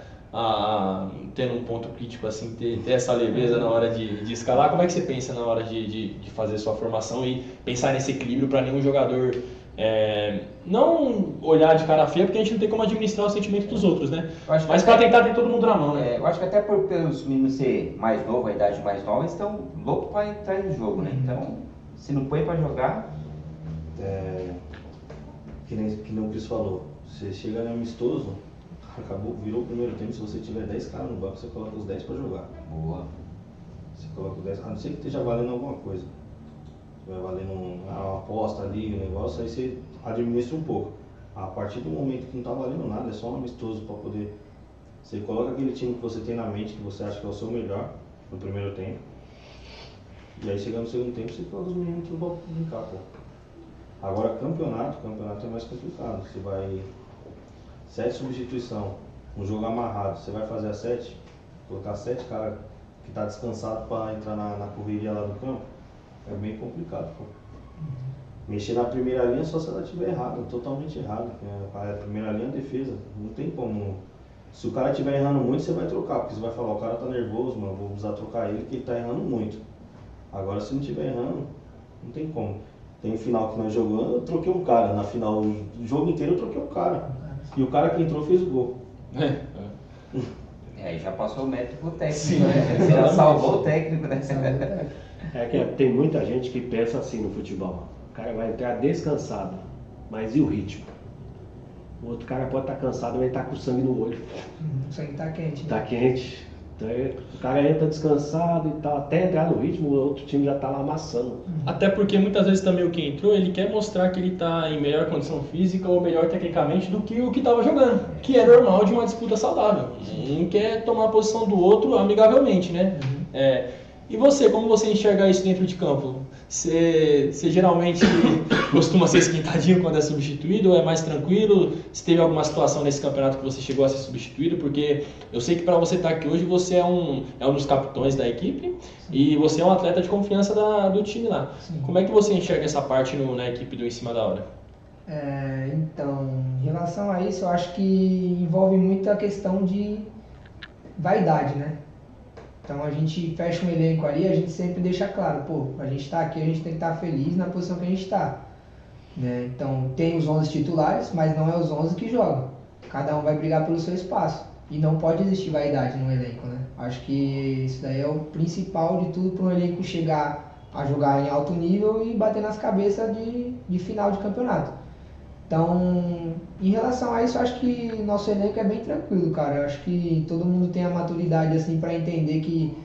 Speaker 1: tendo um ponto crítico, assim, ter essa leveza na hora de escalar? Como é que você pensa na hora de fazer sua formação e pensar nesse equilíbrio para nenhum jogador... não olhar de cara feia, porque a gente não tem como administrar o sentimento dos outros, né? Mas para tentar ter todo mundo na mão, né?
Speaker 3: Eu acho que até pelos meninos ser mais novos, a idade mais nova, eles estão loucos para entrar no jogo, né? Então, se não põe para jogar...
Speaker 4: Que nem o Cris falou, você chega no amistoso, virou o primeiro tempo, se você tiver 10 caras no banco, você coloca os 10 para jogar.
Speaker 3: Boa.
Speaker 4: Você coloca os 10, a não ser que esteja valendo alguma coisa. Vai valendo uma aposta ali, um negócio, aí você administra um pouco. A partir do momento que não está valendo nada, é só um amistoso para poder... Você coloca aquele time que você tem na mente, que você acha que é o seu melhor no primeiro tempo. E aí chegando no segundo tempo, você coloca os meninos tudo para brincar, pô. Agora campeonato é mais complicado. Você vai... 7 substituição, um jogo amarrado, você vai fazer a 7, colocar 7 caras que tá descansado para entrar na correria lá do campo. É bem complicado, pô. Mexer na primeira linha só se ela estiver errada, totalmente errada. A primeira linha é defesa, não tem como. Se o cara estiver errando muito, você vai trocar, porque você vai falar, o cara tá nervoso, mano, vou precisar trocar ele, porque ele tá errando muito. Agora se não estiver errando, não tem como. Tem final que nós jogamos, eu troquei um cara, na final, o jogo inteiro eu troquei um cara. E o cara que entrou fez o gol.
Speaker 3: Aí já passou o mérito pro técnico, né? Você já salvou o técnico, né?
Speaker 2: É que tem muita gente que pensa assim no futebol. O cara vai entrar descansado, mas e o ritmo? O outro cara pode estar cansado, mas estar com sangue no olho.
Speaker 5: O sangue tá quente.
Speaker 2: Tá quente. Então, o cara entra descansado e tal, até entrar no ritmo, o outro time já tá lá amassando.
Speaker 1: Até porque muitas vezes também o que entrou, ele quer mostrar que ele tá em melhor condição física ou melhor tecnicamente do que o que estava jogando. Que é normal de uma disputa saudável. Um quer tomar a posição do outro amigavelmente, né? E você, como você enxerga isso dentro de campo? Você geralmente costuma ser esquentadinho quando é substituído ou é mais tranquilo? Se teve alguma situação nesse campeonato que você chegou a ser substituído? Porque eu sei que para você estar aqui hoje você é um dos capitães da equipe e você é um atleta de confiança do time lá. Sim. Como é que você enxerga essa parte na equipe do Em Cima da Hora?
Speaker 5: Então, em relação a isso, eu acho que envolve muito a questão de vaidade, né? Então a gente fecha um elenco ali, a gente sempre deixa claro, a gente está aqui, a gente tem que estar feliz na posição que a gente está. Né? Então tem os 11 titulares, mas não é os 11 que jogam. Cada um vai brigar pelo seu espaço. E não pode existir vaidade no elenco, né? Acho que isso daí é o principal de tudo para um elenco chegar a jogar em alto nível e bater nas cabeças de final de campeonato. Então, em relação a isso, acho que nosso elenco é bem tranquilo, cara. Eu acho que todo mundo tem a maturidade assim para entender que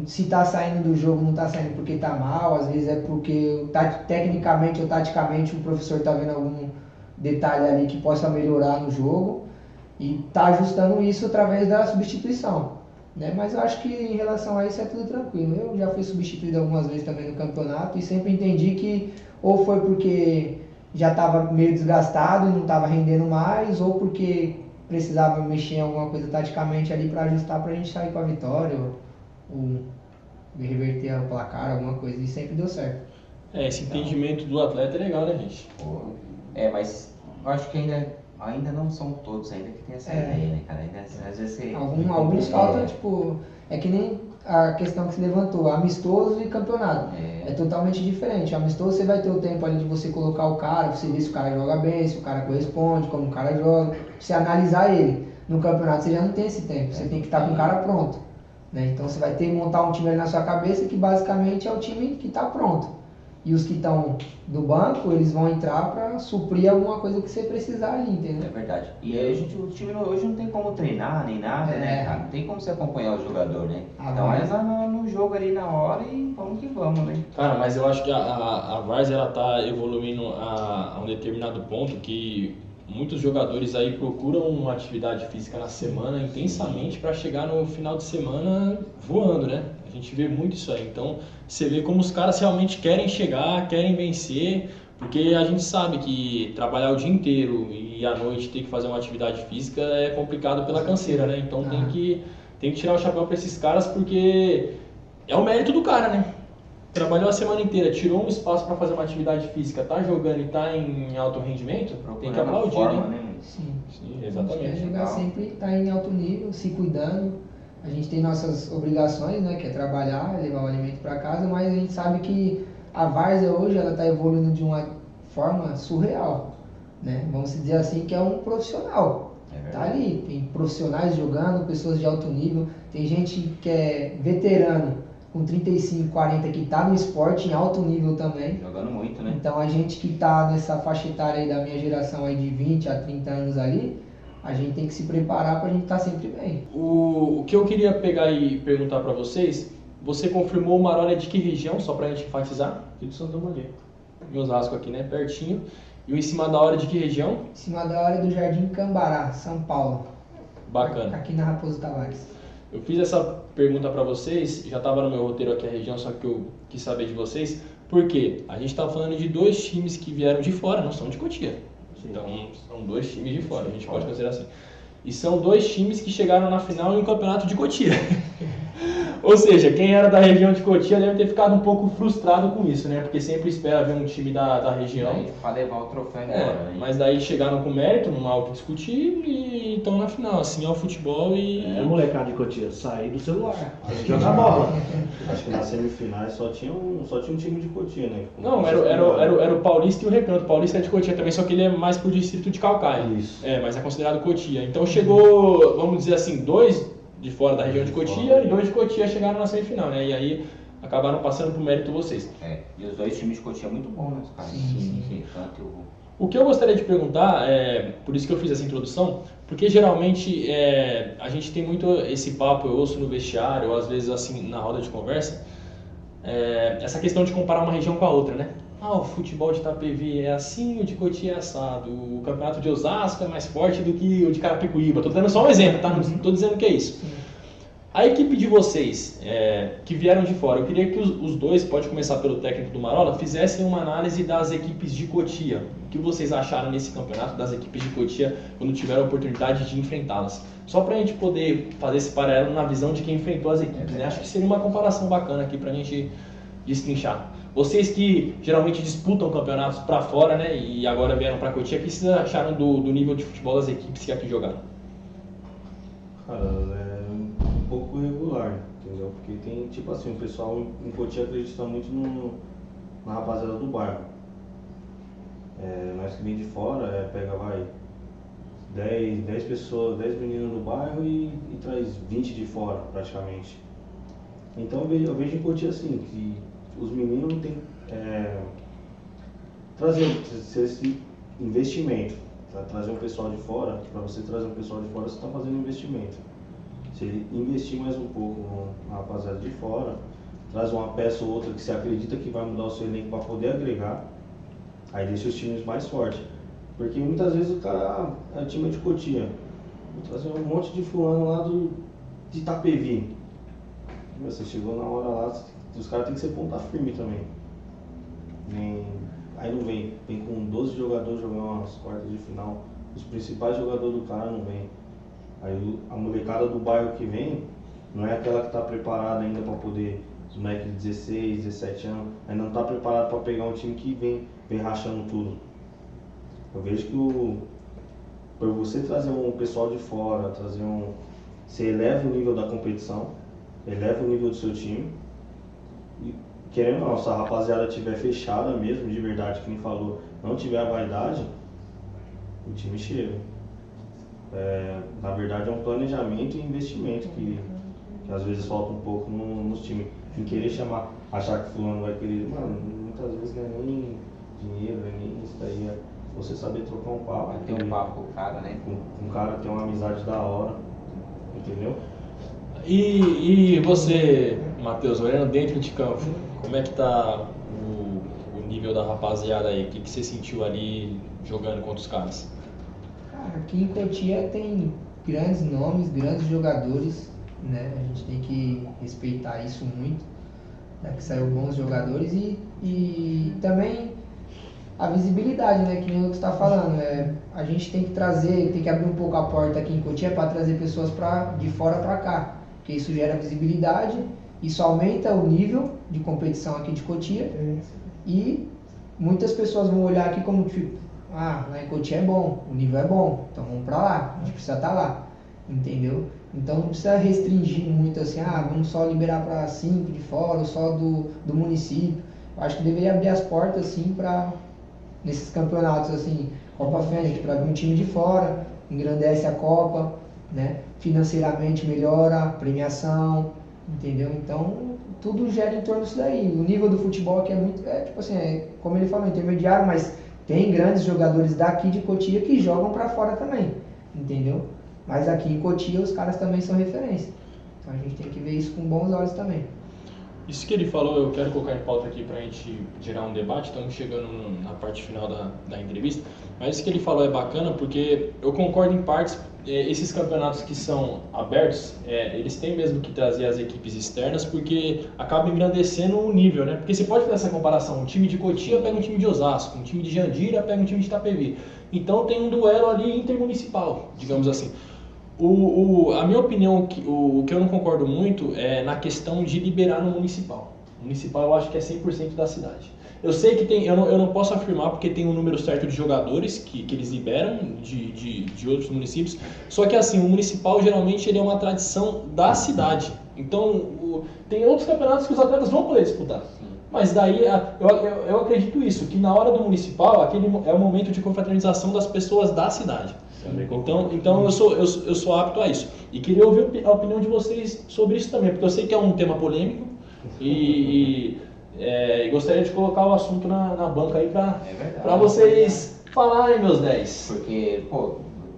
Speaker 5: se tá saindo do jogo, não tá saindo porque tá mal, às vezes é porque tecnicamente ou taticamente o professor tá vendo algum detalhe ali que possa melhorar no jogo e tá ajustando isso através da substituição, né? Mas eu acho que em relação a isso é tudo tranquilo. Eu já fui substituído algumas vezes também no campeonato e sempre entendi que ou foi porque já estava meio desgastado e não estava rendendo mais, ou porque precisava mexer em alguma coisa taticamente ali para ajustar para a gente sair com a vitória, ou reverter o placar, alguma coisa, e sempre deu certo.
Speaker 1: Esse entendimento do atleta é legal, né, gente?
Speaker 3: Mas eu acho que ainda não são todos ainda que tem essa ideia, né, cara? Ainda, às vezes você...
Speaker 5: Alguns faltam, tipo, é que nem a questão que se levantou, amistoso e campeonato. É totalmente diferente. Amistoso você vai ter o tempo ali de você colocar o cara, você ver se o cara joga bem, se o cara corresponde, como o cara joga, você analisar ele. No campeonato você já não tem esse tempo, você tem que estar com o cara pronto. Né? Então você vai ter que montar um time ali na sua cabeça que basicamente é o time que está pronto. E os que estão do banco, eles vão entrar para suprir alguma coisa que você precisar ali, entendeu?
Speaker 3: É verdade. E aí o time hoje não tem como treinar nem nada, né, cara? Não tem como você acompanhar o jogador, né? Então é no jogo ali na hora e vamos que vamos, né?
Speaker 1: Cara, mas eu acho que a Várzea ela tá evoluindo a um determinado ponto que muitos jogadores aí procuram uma atividade física na semana intensamente para chegar no final de semana voando, né? A gente vê muito isso aí. Então, você vê como os caras realmente querem chegar, querem vencer, porque a gente sabe que trabalhar o dia inteiro e à noite ter que fazer uma atividade física é complicado pela canseira, né? Então tem que tirar o chapéu para esses caras, porque é o mérito do cara, né? Trabalhou a semana inteira, tirou um espaço para fazer uma atividade física, tá jogando e tá em alto rendimento, tem que aplaudir,
Speaker 3: forma,
Speaker 1: né?
Speaker 3: Sim,
Speaker 5: exatamente. A gente quer jogar sempre, tá em alto nível, se cuidando. A gente tem nossas obrigações, né, que é trabalhar, levar o alimento para casa, mas a gente sabe que a Várzea hoje ela está evoluindo de uma forma surreal, né? Vamos dizer assim que é um profissional. Tá ali, tem profissionais jogando, pessoas de alto nível, tem gente que é veterano com 35, 40 que está no esporte em alto nível também.
Speaker 3: Jogando muito, né?
Speaker 5: Então a gente que está nessa faixa etária aí da minha geração aí de 20 a 30 anos ali, a gente tem que se preparar para a gente estar sempre bem.
Speaker 1: O que eu queria pegar e perguntar para vocês, você confirmou o Marol é de que região, só para a gente enfatizar?
Speaker 4: Aqui do Santa Maria.
Speaker 1: Em Osasco aqui, né? Pertinho. E o Em Cima da Hora de que região?
Speaker 5: Em Cima da Hora do Jardim Cambará, São Paulo.
Speaker 1: Bacana.
Speaker 5: Aqui na Raposo Tavares.
Speaker 1: Eu fiz essa pergunta para vocês, já estava no meu roteiro aqui a região, só que eu quis saber de vocês. Por quê? A gente está falando de dois times que vieram de fora, não são de Cotia. Então, são dois times de fora, a gente pode considerar assim. E são dois times que chegaram na final em um campeonato de Cotia. Ou seja, quem era da região de Cotia deve ter ficado um pouco frustrado com isso, né? Porque sempre espera ver um time da região.
Speaker 3: Para levar o troféu embora, né?
Speaker 1: Mas daí chegaram com mérito, não há o que discutir, e estão na final. Assim é o futebol e...
Speaker 2: molecada de Cotia, sair do celular, jogar bola.
Speaker 4: Acho que nas semifinais só tinha um time de Cotia, né?
Speaker 1: Não, era o Paulista e o Recanto. O Paulista é de Cotia também, só que ele é mais pro distrito de Calcaia.
Speaker 4: Isso.
Speaker 1: Mas é considerado Cotia. Então chegou, vamos dizer assim, dois de fora da região de Cotia e dois de Cotia chegaram na semifinal, né? E aí acabaram passando pro mérito vocês.
Speaker 3: E os dois times de Cotia é muito bom, né? Os caras.
Speaker 5: Sim.
Speaker 3: Recanto e
Speaker 1: O que eu gostaria de perguntar, por isso que eu fiz essa introdução, porque geralmente a gente tem muito esse papo, eu ouço no vestiário, ou às vezes assim na roda de conversa, essa questão de comparar uma região com a outra, né? O futebol de Itapevi é assim, o de Cotia é assado, o campeonato de Osasco é mais forte do que o de Carapicuíba. Estou dando só um exemplo, tá? Não estou dizendo que é isso. A equipe de vocês, que vieram de fora, eu queria que os dois, pode começar pelo técnico do Marola, fizessem uma análise das equipes de Cotia. O que vocês acharam nesse campeonato das equipes de Cotia quando tiveram a oportunidade de enfrentá-las? Só para a gente poder fazer esse paralelo na visão de quem enfrentou as equipes, né? Acho que seria uma comparação bacana aqui para a gente destrinchar. Vocês que geralmente disputam campeonatos para fora, né, e agora vieram para Cotia, o que vocês acharam do nível de futebol das equipes que aqui jogaram?
Speaker 4: Cara, é um pouco irregular, entendeu? Porque tem, tipo assim, o pessoal em Cotia acredita muito na rapaziada do bairro. Nós que vem de fora, pega, 10 pessoas, 10 meninos do bairro e traz 20 de fora, praticamente. Então eu vejo em Cotia assim, que os meninos têm trazer esse investimento, tá? Trazer um pessoal de fora. Para você trazer um pessoal de fora, você está fazendo um investimento. Se investir mais um pouco na rapaziada de fora, traz uma peça ou outra que você acredita que vai mudar o seu elenco para poder agregar, aí deixa os times mais fortes. Porque muitas vezes o cara é o time de Cotia, vou trazer um monte de fulano lá de Itapevi. Você chegou na hora lá, os caras têm que ser ponta firme também. Aí não vem com 12 jogadores jogando umas quartas de final, os principais jogadores do cara não vêm. Aí a molecada do bairro que vem, não é aquela que está preparada ainda para poder, os moleques de 16, 17 anos, ainda não está preparado para pegar um time que vem rachando tudo. Eu vejo que por você trazer um pessoal de fora, você eleva o nível da competição, eleva o nível do seu time. E querendo ou não, se a rapaziada estiver fechada mesmo, de verdade, que me falou, não tiver a vaidade, o time chega. Na verdade é um planejamento e investimento que às vezes falta um pouco nos times. Em querer achar que fulano vai querer, mano, muitas vezes não é nem dinheiro, não é nem isso daí, é você saber trocar um papo.
Speaker 3: Vai ter um papo com o cara, né?
Speaker 4: Com um cara ter uma amizade da hora, entendeu?
Speaker 1: E você, Matheus, olhando dentro de campo, como é que tá o nível da rapaziada aí? O que você sentiu ali jogando contra os caras?
Speaker 5: Cara, aqui em Cotia tem grandes nomes, grandes jogadores, né? A gente tem que respeitar isso muito, né? Que saiu bons jogadores e também a visibilidade, né? Que nem o que você está falando. A gente tem que abrir um pouco a porta aqui em Cotia para trazer pessoas de fora para cá. Porque isso gera visibilidade, isso aumenta o nível de competição aqui de Cotia e muitas pessoas vão olhar aqui como tipo, lá em Cotia é bom, o nível é bom, então vamos pra lá, a gente precisa estar lá, entendeu? Então não precisa restringir muito assim, vamos só liberar para 5 de fora, ou só do município. Eu acho que deveria abrir as portas assim para nesses campeonatos assim, Copa Fênix, para vir um time de fora, engrandece a Copa, né? Financeiramente melhora a premiação, entendeu? Então tudo gera em torno disso daí. O nível do futebol aqui é muito, tipo assim, como ele falou, intermediário, mas tem grandes jogadores daqui de Cotia que jogam para fora também, entendeu? Mas aqui em Cotia os caras também são referência. Então a gente tem que ver isso com bons olhos também.
Speaker 1: Isso que ele falou, eu quero colocar em pauta aqui para a gente gerar um debate, estamos chegando na parte final da entrevista, mas isso que ele falou é bacana porque eu concordo em partes. Esses campeonatos que são abertos, eles têm mesmo que trazer as equipes externas porque acaba engrandecendo o nível, né? Porque você pode fazer essa comparação, um time de Cotia pega um time de Osasco, um time de Jandira pega um time de Itapevi. Então tem um duelo ali intermunicipal, digamos assim. A minha opinião, o que eu não concordo muito é na questão de liberar no municipal. O municipal eu acho que é 100% da cidade. Eu sei que tem, eu não posso afirmar porque tem um número certo de jogadores que eles liberam de outros municípios, só que assim, o municipal geralmente ele é uma tradição da cidade. Então, tem outros campeonatos que os atletas vão poder disputar. Mas daí, eu acredito isso, que na hora do municipal, aquele é o momento de confraternização das pessoas da cidade. Então eu sou apto a isso. E queria ouvir a opinião de vocês sobre isso também, porque eu sei que é um tema polêmico e gostaria de colocar o assunto na banca aí para vocês falarem, meus 10.
Speaker 3: Porque,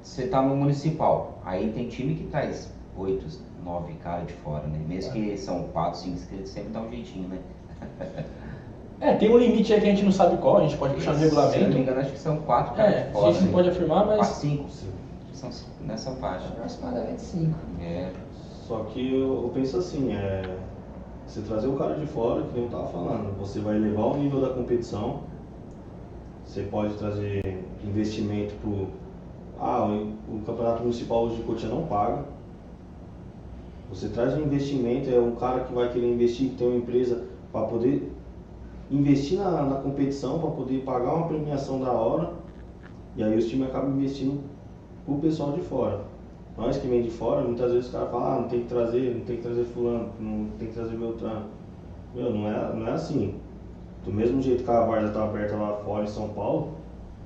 Speaker 3: você tá no municipal, aí tem time que traz 8, 9 caras de fora, né? Mesmo que são 4, 5 inscritos, sempre dá um jeitinho, né?
Speaker 1: Tem um limite aí que a gente não sabe qual, a gente pode puxar no regulamento. Se
Speaker 3: não me engano, acho que são 4 caras de fora.
Speaker 1: A gente não pode afirmar, mas...
Speaker 3: 4, 5, são nessa faixa.
Speaker 5: Aproximadamente 5.
Speaker 4: Só que eu penso assim, você trazer o cara de fora, que nem eu tava falando, você vai elevar o nível da competição, você pode trazer investimento pro... o campeonato municipal hoje de Cotia não paga. Você traz um investimento, é um cara que vai querer investir, que tem uma empresa para poder investir na competição, para poder pagar uma premiação da hora, e aí os times acabam investindo pro pessoal de fora. Nós que vem de fora, muitas vezes os caras falam, não tem que trazer fulano, não tem que trazer Beltrano. Meu, não é assim. Do mesmo jeito que a Várzea está aberta lá fora em São Paulo,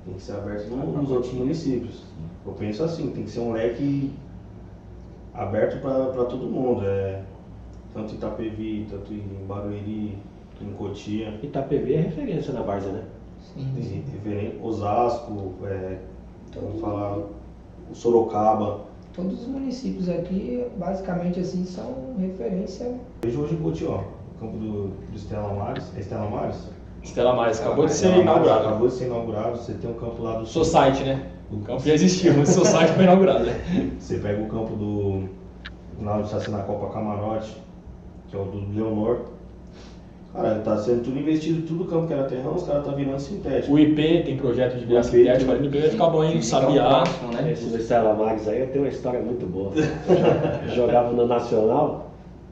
Speaker 4: tem que ser aberto nos outros municípios. Eu penso assim, tem que ser um leque aberto para todo mundo, tanto em Itapevi, tanto em Barueri, em Cotia.
Speaker 2: Itapevi é referência na Várzea, né?
Speaker 5: Sim.
Speaker 4: Osasco, vamos falar, o Sorocaba.
Speaker 5: Todos os municípios aqui, basicamente assim, são referência.
Speaker 4: Veja hoje em Cotia, ó, o campo do Estela Maris. É Estela Maris?
Speaker 1: Estela Maris, acabou de ser inaugurado.
Speaker 4: Acabou de ser inaugurado, você tem um campo lá do...
Speaker 1: Society, né? O campo já existia, mas o Society foi inaugurado, né?
Speaker 4: Você pega o campo do... lá onde está sendo a Copa Camarote, que é o do Leonor. Cara, tá sendo tudo investido, tudo o campo que era terrão, os caras tá virando sintético.
Speaker 1: O IP tem projeto de virar sintético, ali no vai ficar bom, hein? Sabiá.
Speaker 2: Esse do Estela Maris aí tem uma história muito boa. Jogava no Nacional,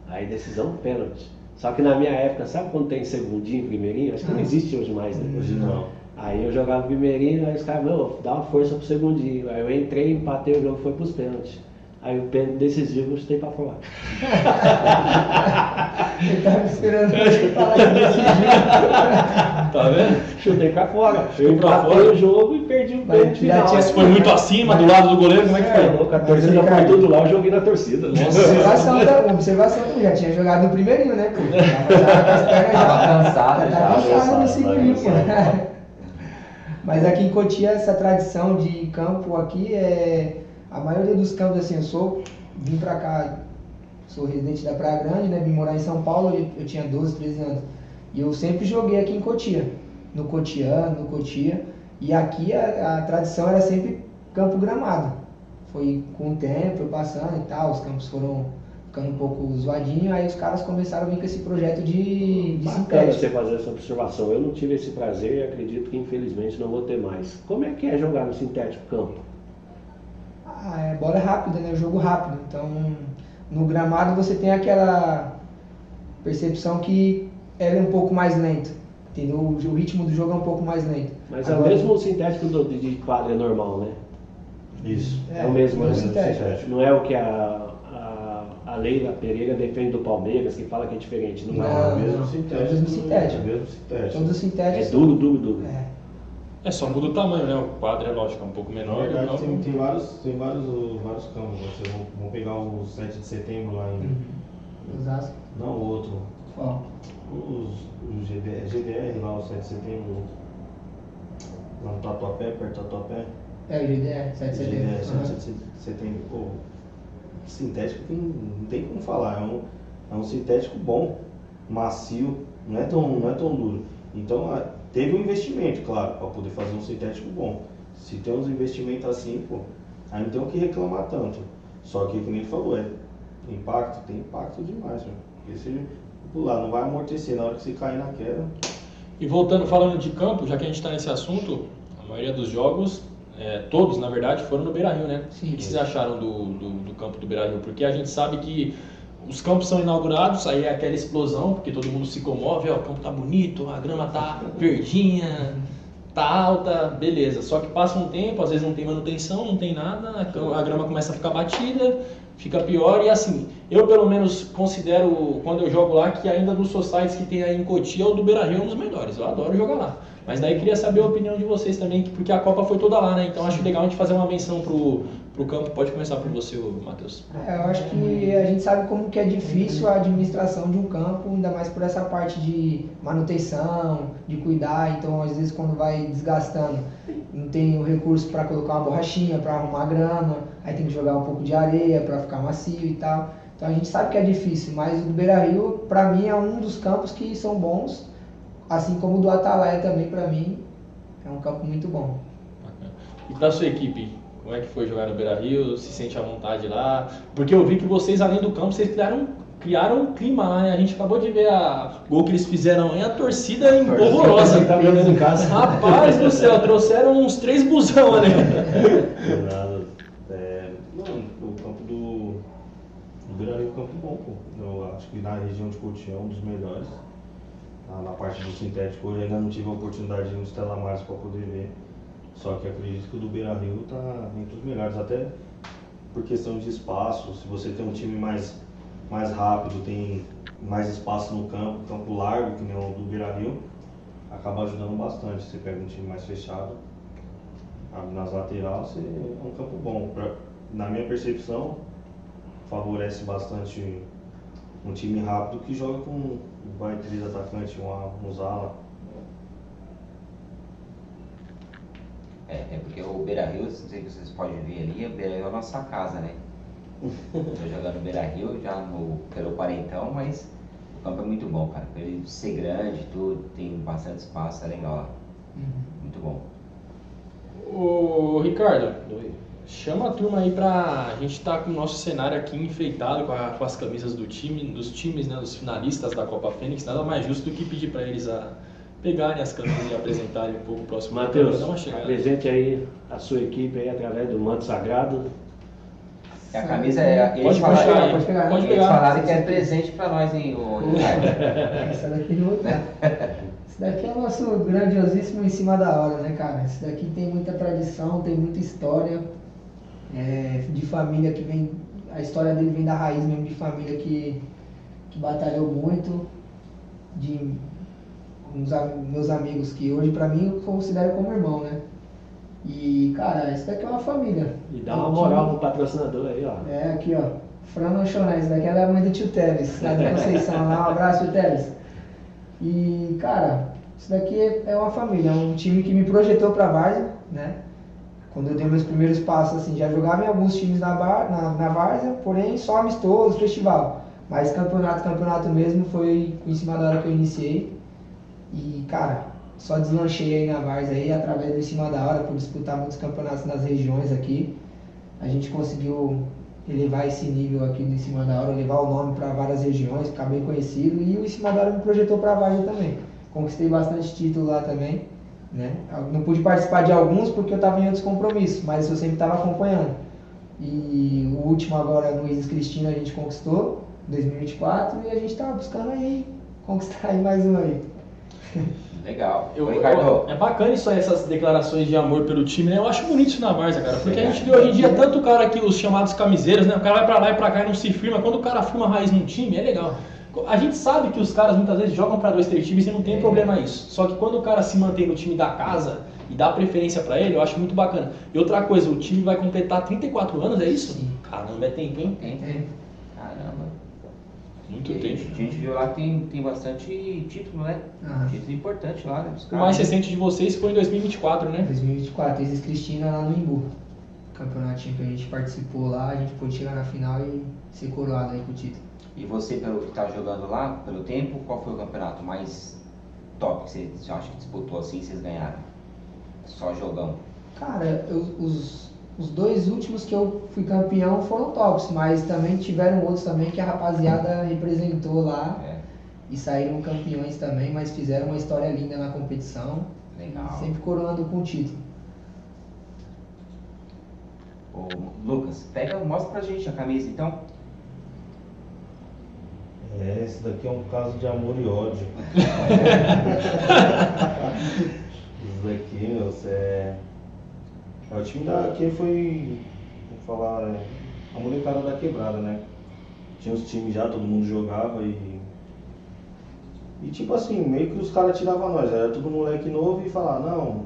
Speaker 2: aí decisão pênalti. Só que na minha época, sabe quando tem segundinho, primeirinho? Acho que não existe hoje mais, né?
Speaker 4: Hoje não.
Speaker 2: Aí eu jogava primeirinho, aí os caras, dá uma força pro segundinho. Aí eu entrei, empatei o jogo, foi pros pênaltis. Aí o pênalti decisivo eu chutei pra fora.
Speaker 5: Eu tava esperando você falar que decidiu.
Speaker 1: Tá vendo?
Speaker 2: Chutei pra fora. Eu
Speaker 1: pra
Speaker 2: empatei
Speaker 1: fora.
Speaker 2: o jogo e perdi o pênalti final.
Speaker 1: Você foi muito acima, do lado do goleiro, como é que foi?
Speaker 2: Louco, a torcida foi tudo lá, eu joguei na torcida. Né?
Speaker 5: Observação, já tinha jogado no primeirinho, né? Pô? Tava com as pernas
Speaker 3: Tava cansado já.
Speaker 5: Tava cansado no segundinho, pô. Mas aqui em Cotia, essa tradição de campo aqui a maioria dos campos, assim, vim pra cá, sou residente da Praia Grande, né? Vim morar em São Paulo, eu tinha 12, 13 anos. E eu sempre joguei aqui em Cotia, no Cotia. E aqui a tradição era sempre campo gramado. Foi com o tempo, foi passando e tal, os campos foram ficando um pouco zoadinhos, aí os caras começaram a vir com esse projeto de
Speaker 2: Bacana
Speaker 5: sintético.
Speaker 2: você fazer essa observação. Eu não tive esse prazer e acredito que infelizmente não vou ter mais. Como é que é jogar no sintético campo?
Speaker 5: A bola é rápida, né? O jogo rápido. Então, no gramado você tem aquela percepção que ela é um pouco mais lento. Entendeu? O ritmo do jogo é um pouco mais lento.
Speaker 2: Mas é o mesmo sintético de quadra normal, né?
Speaker 4: Isso.
Speaker 2: É o mesmo
Speaker 5: sintético.
Speaker 2: Não é o que a Leila Pereira defende do Palmeiras, que fala que é diferente. Não,
Speaker 4: É o mesmo
Speaker 5: não.
Speaker 4: sintético.
Speaker 5: É o mesmo sintético.
Speaker 4: É o mesmo sintético.
Speaker 5: Todos os sintéticos.
Speaker 2: É duro.
Speaker 5: É.
Speaker 1: Só muda o tamanho, né? O quadro é lógico, é um pouco
Speaker 4: Na
Speaker 1: menor.
Speaker 4: verdade,
Speaker 1: então...
Speaker 4: tem vários campos. Vocês vão pegar o 7 de setembro lá em...
Speaker 5: Osasco.
Speaker 4: Não, o outro.
Speaker 5: Qual?
Speaker 4: Os GDR lá, o 7 de setembro. Lá no Tatuapé, perto do Tatuapé.
Speaker 5: É o GDR, 7 de setembro.
Speaker 4: GDR, 7 de setembro. Pô, sintético que não tem como falar. É um sintético bom, macio, não é tão duro. Então, teve um investimento, claro, para poder fazer um sintético bom. Se tem uns investimentos assim, pô, aí não tem o que reclamar tanto. Só que, como ele falou, tem impacto demais, meu. Porque se ele pular, não vai amortecer na hora que você cair na queda.
Speaker 1: E voltando, falando de campo, já que a gente está nesse assunto, a maioria dos jogos, todos na verdade, foram no Beira-Rio, né?
Speaker 5: Sim.
Speaker 1: O que vocês acharam do campo do Beira-Rio? Porque a gente sabe que os campos são inaugurados, aí é aquela explosão, porque todo mundo se comove, o campo tá bonito, a grama tá verdinha, tá alta, beleza. Só que passa um tempo, às vezes não tem manutenção, não tem nada, a grama começa a ficar batida, fica pior e assim, eu pelo menos considero, quando eu jogo lá, que ainda dos societies que tem aí em Cotia, o do Beira-Rio é um dos melhores, eu adoro jogar lá. Mas daí queria saber a opinião de vocês também, porque a Copa foi toda lá, né? Então acho legal a gente fazer uma menção pro campo. Pode começar por você, Matheus.
Speaker 5: Eu acho que a gente sabe como que é difícil a administração de um campo, ainda mais por essa parte de manutenção, de cuidar. Então, às vezes, quando vai desgastando, não tem o recurso para colocar uma borrachinha, para arrumar grama, aí tem que jogar um pouco de areia para ficar macio e tal. Então, a gente sabe que é difícil, mas o do Beira-Rio, para mim, é um dos campos que são bons, assim como o do Atalaia também, para mim, é um campo muito bom.
Speaker 1: E para sua equipe, Como é que foi jogar no Beira-Rio? Se sente à vontade lá? Porque eu vi que vocês, além do campo, vocês criaram um clima lá, né? A gente acabou de ver o gol que eles fizeram aí, a torcida é horrorosa.
Speaker 2: Tá jogando em casa.
Speaker 1: Rapaz do céu, trouxeram uns 3 busão ali.
Speaker 4: Nada. O campo do Beira-Rio é um campo bom, pô. Eu acho que na região de Cotia é um dos melhores. Na parte do sintético, hoje ainda não tive a oportunidade de ir no Stella Maris para poder ver. Só que acredito que o do Beira-Rio está entre os melhores, até por questão de espaço. Se você tem um time mais rápido, tem mais espaço no campo largo, que nem o do Beira-Rio, acaba ajudando bastante. Você pega um time mais fechado, nas laterais, é um campo bom. Na minha percepção, favorece bastante um time rápido que joga com 3 atacantes, um ala.
Speaker 3: Porque o Beira-Rio, não sei se vocês podem ver ali, o Beira-Rio é a nossa casa, né? Estou jogando no Beira-Rio já pelo Quarentão, mas o campo é muito bom, cara. Pra ele ser grande, tudo, tem bastante espaço, é legal lá. Muito bom.
Speaker 1: Ô Ricardo, chama a turma aí a gente tá com o nosso cenário aqui enfeitado com as camisas dos times, né, dos finalistas da Copa Fênix. Nada mais justo do que pedir para eles pegarem as camisas e apresentarem um pouco o próximo.
Speaker 2: Matheus, apresente aí a sua equipe aí através do manto sagrado.
Speaker 3: A camisa
Speaker 1: Pode pegar.
Speaker 3: Eles falaram que é presente para nós, hein, Ricardo?
Speaker 5: Essa daqui não vou dar. Esse daqui é o nosso grandiosíssimo em cima da hora, né, cara? Esse daqui tem muita tradição, tem muita história. De família que vem, a história dele vem da raiz mesmo, de família que batalhou muito, de meus amigos que hoje pra mim eu considero como irmão, né? E cara, isso daqui é uma família.
Speaker 2: E dá uma moral pro patrocinador aí, ó.
Speaker 5: Aqui ó, Fran Lanchonete, esse daqui é da mãe do tio Teles, lá de Conceição, lá, um abraço tio Teles. E cara, isso daqui é uma família, é um time que me projetou pra Várzea, né? Quando eu dei meus primeiros passos, assim, já jogava em alguns times na Várzea, porém só amistoso, festival. Mas campeonato mesmo foi em cima da hora que eu iniciei. E, cara, só deslanchei aí na Várzea aí, através do em cima da hora, por disputar muitos campeonatos nas regiões aqui. A gente conseguiu elevar esse nível aqui do em cima da hora, levar o nome para várias regiões, ficar bem conhecido. E o em cima da hora me projetou para a Várzea também. Conquistei bastante título lá também. Né? Não pude participar de alguns porque eu estava em outros compromissos, mas eu sempre estava acompanhando. E o último agora no Isis Cristina a gente conquistou, 2024, e a gente está buscando aí conquistar aí mais um aí.
Speaker 3: Legal.
Speaker 1: Ricardo, é bacana isso aí, essas declarações de amor pelo time, né? Eu acho bonito isso na Várzea, cara, porque a gente vê hoje em dia tanto cara aqui, os chamados camiseiros, né? O cara vai pra lá e pra cá e não se firma. Quando o cara firma a raiz num time, é legal. A gente sabe que os caras muitas vezes jogam para 2, 3 times e não tem problema isso. Só que quando o cara se mantém no time da casa e dá preferência para ele, eu acho muito bacana. E outra coisa, o time vai completar 34 anos, é isso?
Speaker 5: Sim.
Speaker 1: Caramba, é tempo, hein?
Speaker 3: Tem. Caramba.
Speaker 1: Muito tempo.
Speaker 3: A gente viu lá que tem bastante título, né? Título importante lá, né?
Speaker 1: O mais recente de vocês foi em 2024, né?
Speaker 5: 2024, Isis Cristina lá no Imbu. Campeonatinho que a gente participou lá, a gente pôde chegar na final e ser coroado aí com o título.
Speaker 3: E você, pelo que está jogando lá, pelo tempo, qual foi o campeonato mais top que você acha que disputou assim e vocês ganharam? Só jogão.
Speaker 5: Cara, os 2 últimos que eu fui campeão foram tops, mas também tiveram outros também que a rapaziada representou lá e saíram campeões também, mas fizeram uma história linda na competição.
Speaker 3: Legal.
Speaker 5: Sempre coroando com o título.
Speaker 3: Ô, Lucas, mostra pra gente a camisa então.
Speaker 4: Esse daqui é um caso de amor e ódio. Isso daqui, meu, o time daqui foi, vou falar, a molecada da quebrada, né? Tinha os times já, todo mundo jogava e tipo assim, meio que os caras tiravam nós, era tudo moleque novo e falava, não,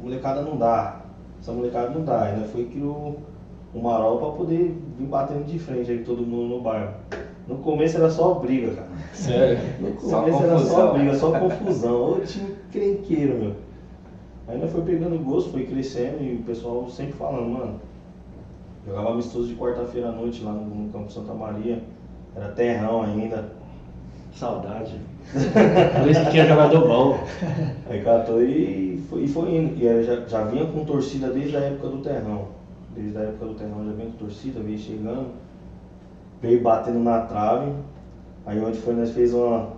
Speaker 4: molecada não dá, essa molecada não dá. Ainda foi que o Marol pra poder vir batendo de frente aí todo mundo no bairro. No começo era só briga, cara.
Speaker 1: Sério?
Speaker 4: No começo era só briga, só confusão. Ô time crenqueiro, meu. Ainda foi pegando gosto, foi crescendo e o pessoal sempre falando, mano. Jogava amistoso de quarta-feira à noite lá no Campo Santa Maria. Era terrão ainda.
Speaker 2: Saudade. Por isso que tinha jogador bom.
Speaker 4: Aí catou e foi indo. E já vinha com torcida desde a época do terrão. desde a época do Terrão já vem com torcida, veio chegando, veio batendo na trave, aí onde foi nós fez uma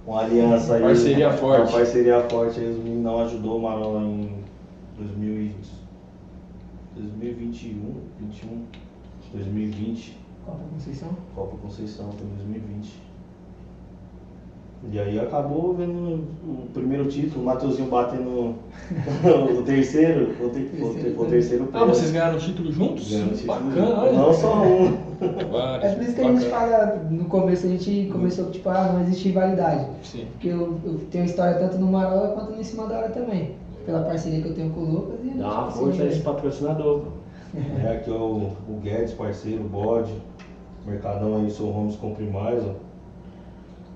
Speaker 4: aliança aí.
Speaker 1: Parceria forte.
Speaker 4: Uma parceria forte aí, os meninos não ajudou o Marola em 2020.
Speaker 5: Copa Conceição?
Speaker 4: Copa Conceição, foi em 2020. E aí acabou vendo o primeiro título, o Mateuzinho batendo o terceiro prêmio.
Speaker 1: Ah, vocês ganharam o título juntos?
Speaker 4: Ganhamos o título
Speaker 1: Bacana,
Speaker 4: juntos.
Speaker 1: olha.
Speaker 4: Não só um.
Speaker 5: É por isso que a gente fala, no começo a gente começou tipo, não existe rivalidade.
Speaker 1: Sim.
Speaker 5: Porque eu tenho história tanto no Marola quanto no Em Cima da Hora também. Pela parceria que eu tenho com o Lucas e
Speaker 2: Dá uma força a esse patrocinador.
Speaker 4: É, aqui é o Guedes, parceiro, o Bode, Mercadão aí, o seu Holmes Compre Mais, ó.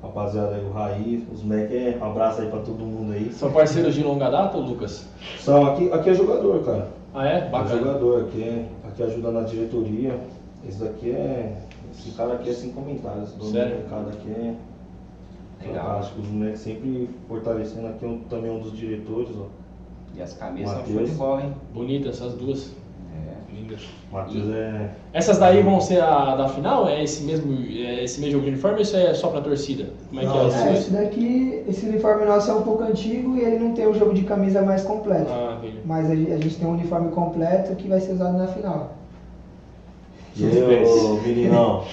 Speaker 4: Rapaziada aí, o Raí, os moleques, um abraço aí pra todo mundo aí.
Speaker 1: São parceiros de longa data, Lucas?
Speaker 4: São, aqui é jogador, cara.
Speaker 1: Ah, é?
Speaker 4: É
Speaker 1: Bacana.
Speaker 4: jogador, aqui ajuda na diretoria. Esse cara aqui é sem comentários. Dono do
Speaker 1: Sério?
Speaker 4: mercado aqui é
Speaker 3: Legal.
Speaker 4: fantástico. Os moleques sempre fortalecendo aqui, também um dos diretores, ó.
Speaker 3: E as camisas são
Speaker 4: Matheus.
Speaker 3: show de bola, hein?
Speaker 1: Bonita essas duas.
Speaker 3: É.
Speaker 1: Lindas.
Speaker 4: Matheus é.
Speaker 1: Essas daí vão ser a da final? É esse mesmo jogo de uniforme ou isso é só pra torcida? Como é que
Speaker 4: Não,
Speaker 1: é?
Speaker 5: Esse daqui, esse uniforme nosso é um pouco antigo e ele não tem o jogo de camisa mais completo.
Speaker 1: Ah, entendi.
Speaker 5: Mas a gente tem um uniforme completo que vai ser usado na final.
Speaker 4: E aí, ô meninão?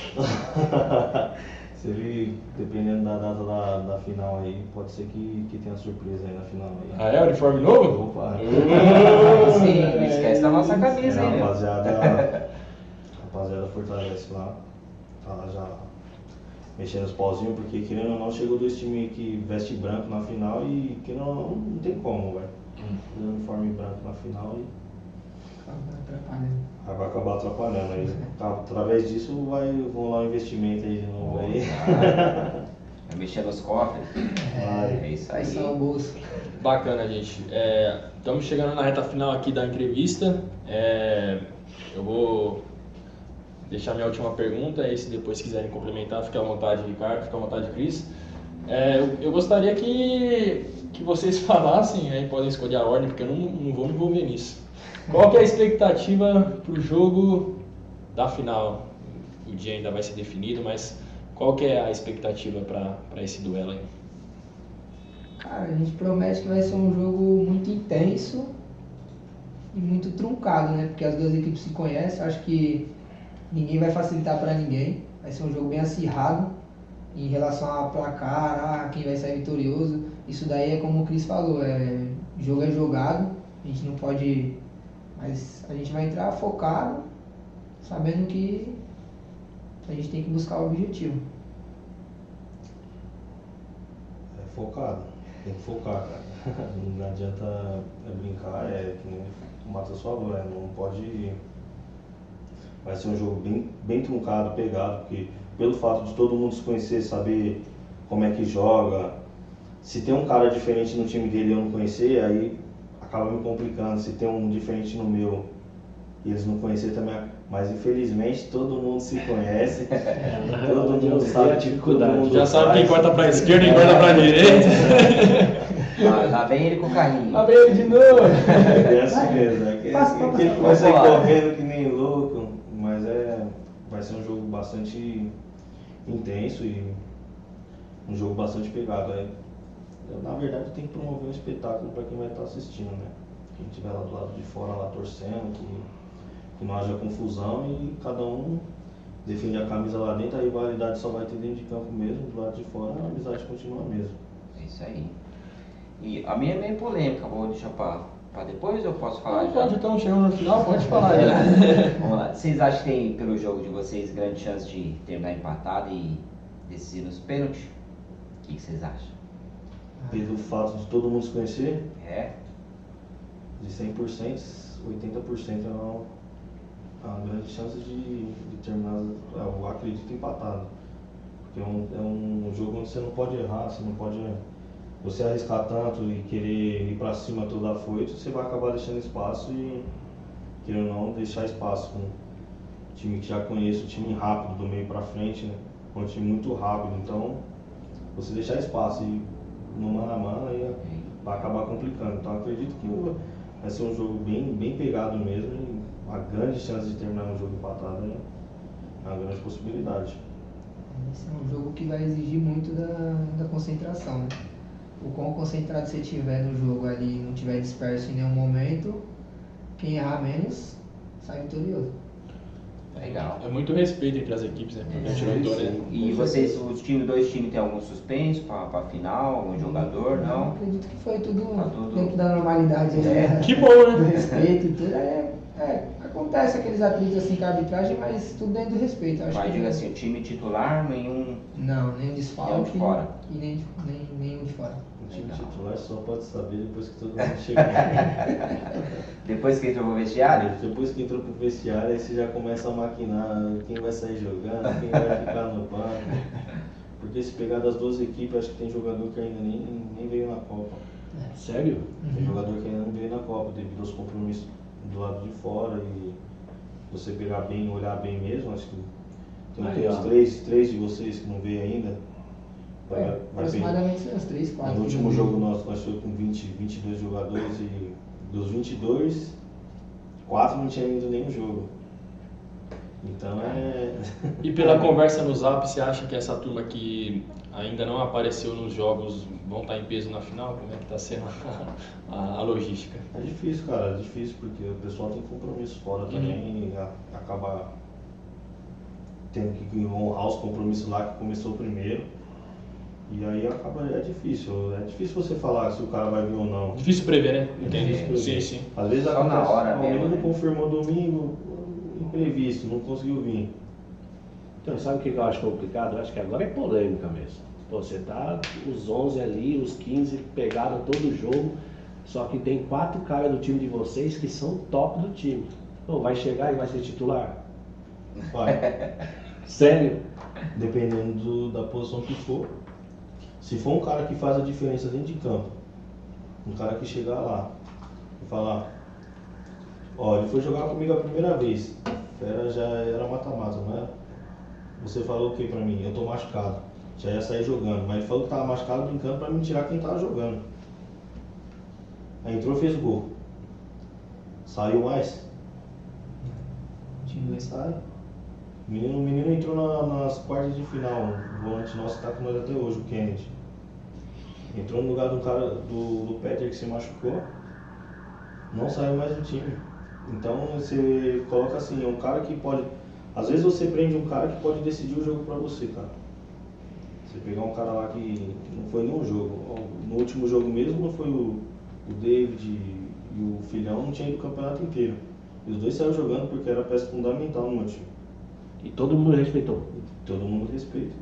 Speaker 4: Você viu, dependendo da data da final aí, pode ser que tenha surpresa aí na final aí.
Speaker 1: Ah, é? Uniforme novo?
Speaker 4: Opa!
Speaker 3: Sim, não esquece da nossa camisa, hein, meu?
Speaker 4: Rapaziada fortalece lá, tá lá já mexendo os pauzinhos, porque querendo ou não, chegou dois times que veste branco na final e querendo ou não tem como, velho. Fazer uniforme branco na final e vai acabar atrapalhando aí. Tá, através disso vai rolar um investimento aí de novo aí.
Speaker 3: Vai mexer nos cofres. É isso aí.
Speaker 5: Passar o bolso.
Speaker 1: Bacana, gente. Estamos chegando na reta final aqui da entrevista. Eu vou deixar minha última pergunta, e se depois quiserem complementar, fique à vontade, Ricardo, fique à vontade, Cris. Eu gostaria que vocês falassem, aí podem escolher a ordem, porque eu não vou me envolver nisso. Qual que é a expectativa para o jogo da final? O dia ainda vai ser definido, mas qual que é a expectativa para esse duelo aí?
Speaker 5: Cara, a gente promete que vai ser um jogo muito intenso e muito truncado, né? Porque as duas equipes se conhecem, acho que ninguém vai facilitar para ninguém. Vai ser um jogo bem acirrado em relação a placar, quem vai sair vitorioso. Isso daí é como o Cris falou, jogo é jogado, a gente não pode... Mas a gente vai entrar focado, sabendo que a gente tem que buscar o objetivo.
Speaker 4: É focado, tem que focar, cara. Não adianta brincar, que nem o Matheus falou, não pode. Vai ser um jogo bem truncado, pegado, porque pelo fato de todo mundo se conhecer, saber como é que joga, se tem um cara diferente no time dele e eu não conhecer, aí acaba me complicando. Se tem um diferente no meu e eles não conhecer também, mas infelizmente todo mundo se conhece, todo mundo sabe a dificuldade.
Speaker 1: Já sabe quem corta pra esquerda e corta pra direita.
Speaker 3: Lá vem ele com o carrinho.
Speaker 1: Lá vem ele de novo.
Speaker 4: É assim mesmo, que ele vai sair correndo que nem louco, mas vai ser um jogo bastante intenso e um jogo bastante pegado. Na verdade, tem que promover um espetáculo para quem vai estar assistindo, né? Quem estiver lá do lado de fora, lá torcendo, que não haja confusão e cada um defende a camisa lá dentro, a rivalidade só vai ter dentro de campo mesmo, do lado de fora a amizade continua mesmo.
Speaker 3: É isso aí. E a minha é bem polêmica, vou deixar para depois ou eu posso falar já?
Speaker 1: Pode, então, chegando no final, pode falar já.
Speaker 3: Vamos lá. Vocês acham que tem, pelo jogo de vocês, grande chance de terminar empatado e decidir nos pênaltis? O que vocês acham?
Speaker 4: Pelo fato de todo mundo se conhecer, de 100%, 80% é uma grande chance de terminar, eu acredito, empatado. Porque é um jogo onde você não pode errar, você não pode você arriscar tanto e querer ir pra cima toda a foice, você vai acabar deixando espaço e, querendo ou não, deixar espaço com um time que já conhece, um time rápido do meio pra frente, né? Um time muito rápido, então você deixar espaço e no mano a mano aí vai acabar complicando. Então acredito que vai ser um jogo bem pegado mesmo uma grande chance de terminar um jogo empatado é uma grande possibilidade.
Speaker 5: Esse é um jogo que vai exigir muito da concentração, né? O quão concentrado você estiver no jogo ali e não estiver disperso em nenhum momento, quem errar menos sai vitorioso.
Speaker 3: Legal.
Speaker 1: É muito respeito entre as equipes, né? Porque a Tirantônia...
Speaker 3: E vocês, os dois times tem algum suspenso pra final, algum jogador, não?
Speaker 5: Acredito que foi tudo
Speaker 3: Tá tudo-
Speaker 5: dentro da normalidade,
Speaker 3: É.
Speaker 5: né?
Speaker 1: Que bom,
Speaker 5: Do
Speaker 1: né?
Speaker 5: respeito e tudo. Acontece aqueles atritos assim com a arbitragem, mas tudo dentro do respeito. Eu acho
Speaker 3: Mas
Speaker 5: que
Speaker 3: diga assim, o time titular, nenhum...
Speaker 5: não, nenhum desfalque
Speaker 3: Nenhum de fora.
Speaker 5: e nenhum de fora.
Speaker 4: O time
Speaker 3: Legal.
Speaker 4: titular só pode saber depois que todo mundo chegar.
Speaker 3: Depois que entrou pro vestiário?
Speaker 4: Depois que entrou pro vestiário, aí você já começa a maquinar quem vai sair jogando, quem vai ficar no banco. Porque se pegar das duas equipes, acho que tem jogador que ainda nem veio na Copa.
Speaker 2: Sério?
Speaker 4: Tem jogador que ainda não veio na Copa, devido aos compromissos do lado de fora. E você pegar bem, olhar bem mesmo, acho que tem uns três de vocês que não veio ainda. Vai
Speaker 5: Aproximadamente uns 3, 4.
Speaker 4: No último jogo nós fomos com 22 jogadores e dos 22, 4 não tinham ido nenhum jogo. Então
Speaker 1: E pela conversa no Zap, você acha que essa turma que ainda não apareceu nos jogos vão estar em peso na final? Como é que está sendo a logística?
Speaker 4: é difícil, cara, é difícil porque o pessoal tem compromisso fora também e acaba tendo que honrar os compromissos lá que começou primeiro. E aí é difícil você falar se o cara vai vir ou não.
Speaker 1: Difícil prever, né? Entendi.
Speaker 4: Difícil
Speaker 1: Sim.
Speaker 4: Às vezes
Speaker 3: Só na hora
Speaker 4: o
Speaker 3: mesmo,
Speaker 4: menino
Speaker 3: né?
Speaker 4: confirmou domingo, imprevisto, não conseguiu vir.
Speaker 2: Então, sabe o que eu acho complicado? Eu acho que agora é polêmica mesmo. Pô, você tá os 11 ali, os 15 pegaram todo o jogo, só que tem 4 caras do time de vocês que são top do time. Pô, vai chegar e vai ser titular?
Speaker 4: Vai,
Speaker 2: Sério?
Speaker 4: dependendo da posição que for. Se for um cara que faz a diferença dentro de campo, um cara que chegar lá e falar, ó, ele foi jogar comigo a primeira vez, já era mata-mata, não era? Você falou o que pra mim? Eu tô machucado, já ia sair jogando, mas ele falou que tava machucado brincando pra me tirar quem tava jogando. Aí entrou e fez o gol. Saiu mais?
Speaker 5: O time vai
Speaker 4: Sai. O menino entrou nas quartas de final, o volante nosso tá com nós até hoje, o Kennedy. Entrou no lugar do cara do Peter que se machucou, não saiu mais do time. Então você coloca assim, é um cara que pode. Às vezes você prende um cara que pode decidir o jogo pra você, cara. Você pegar um cara lá que não foi nenhum jogo. No último jogo mesmo não foi o David e o Filhão, não tinha ido o campeonato inteiro. E os dois saíram jogando porque era peça fundamental no meu time.
Speaker 2: E todo mundo respeitou.
Speaker 4: Todo mundo respeita.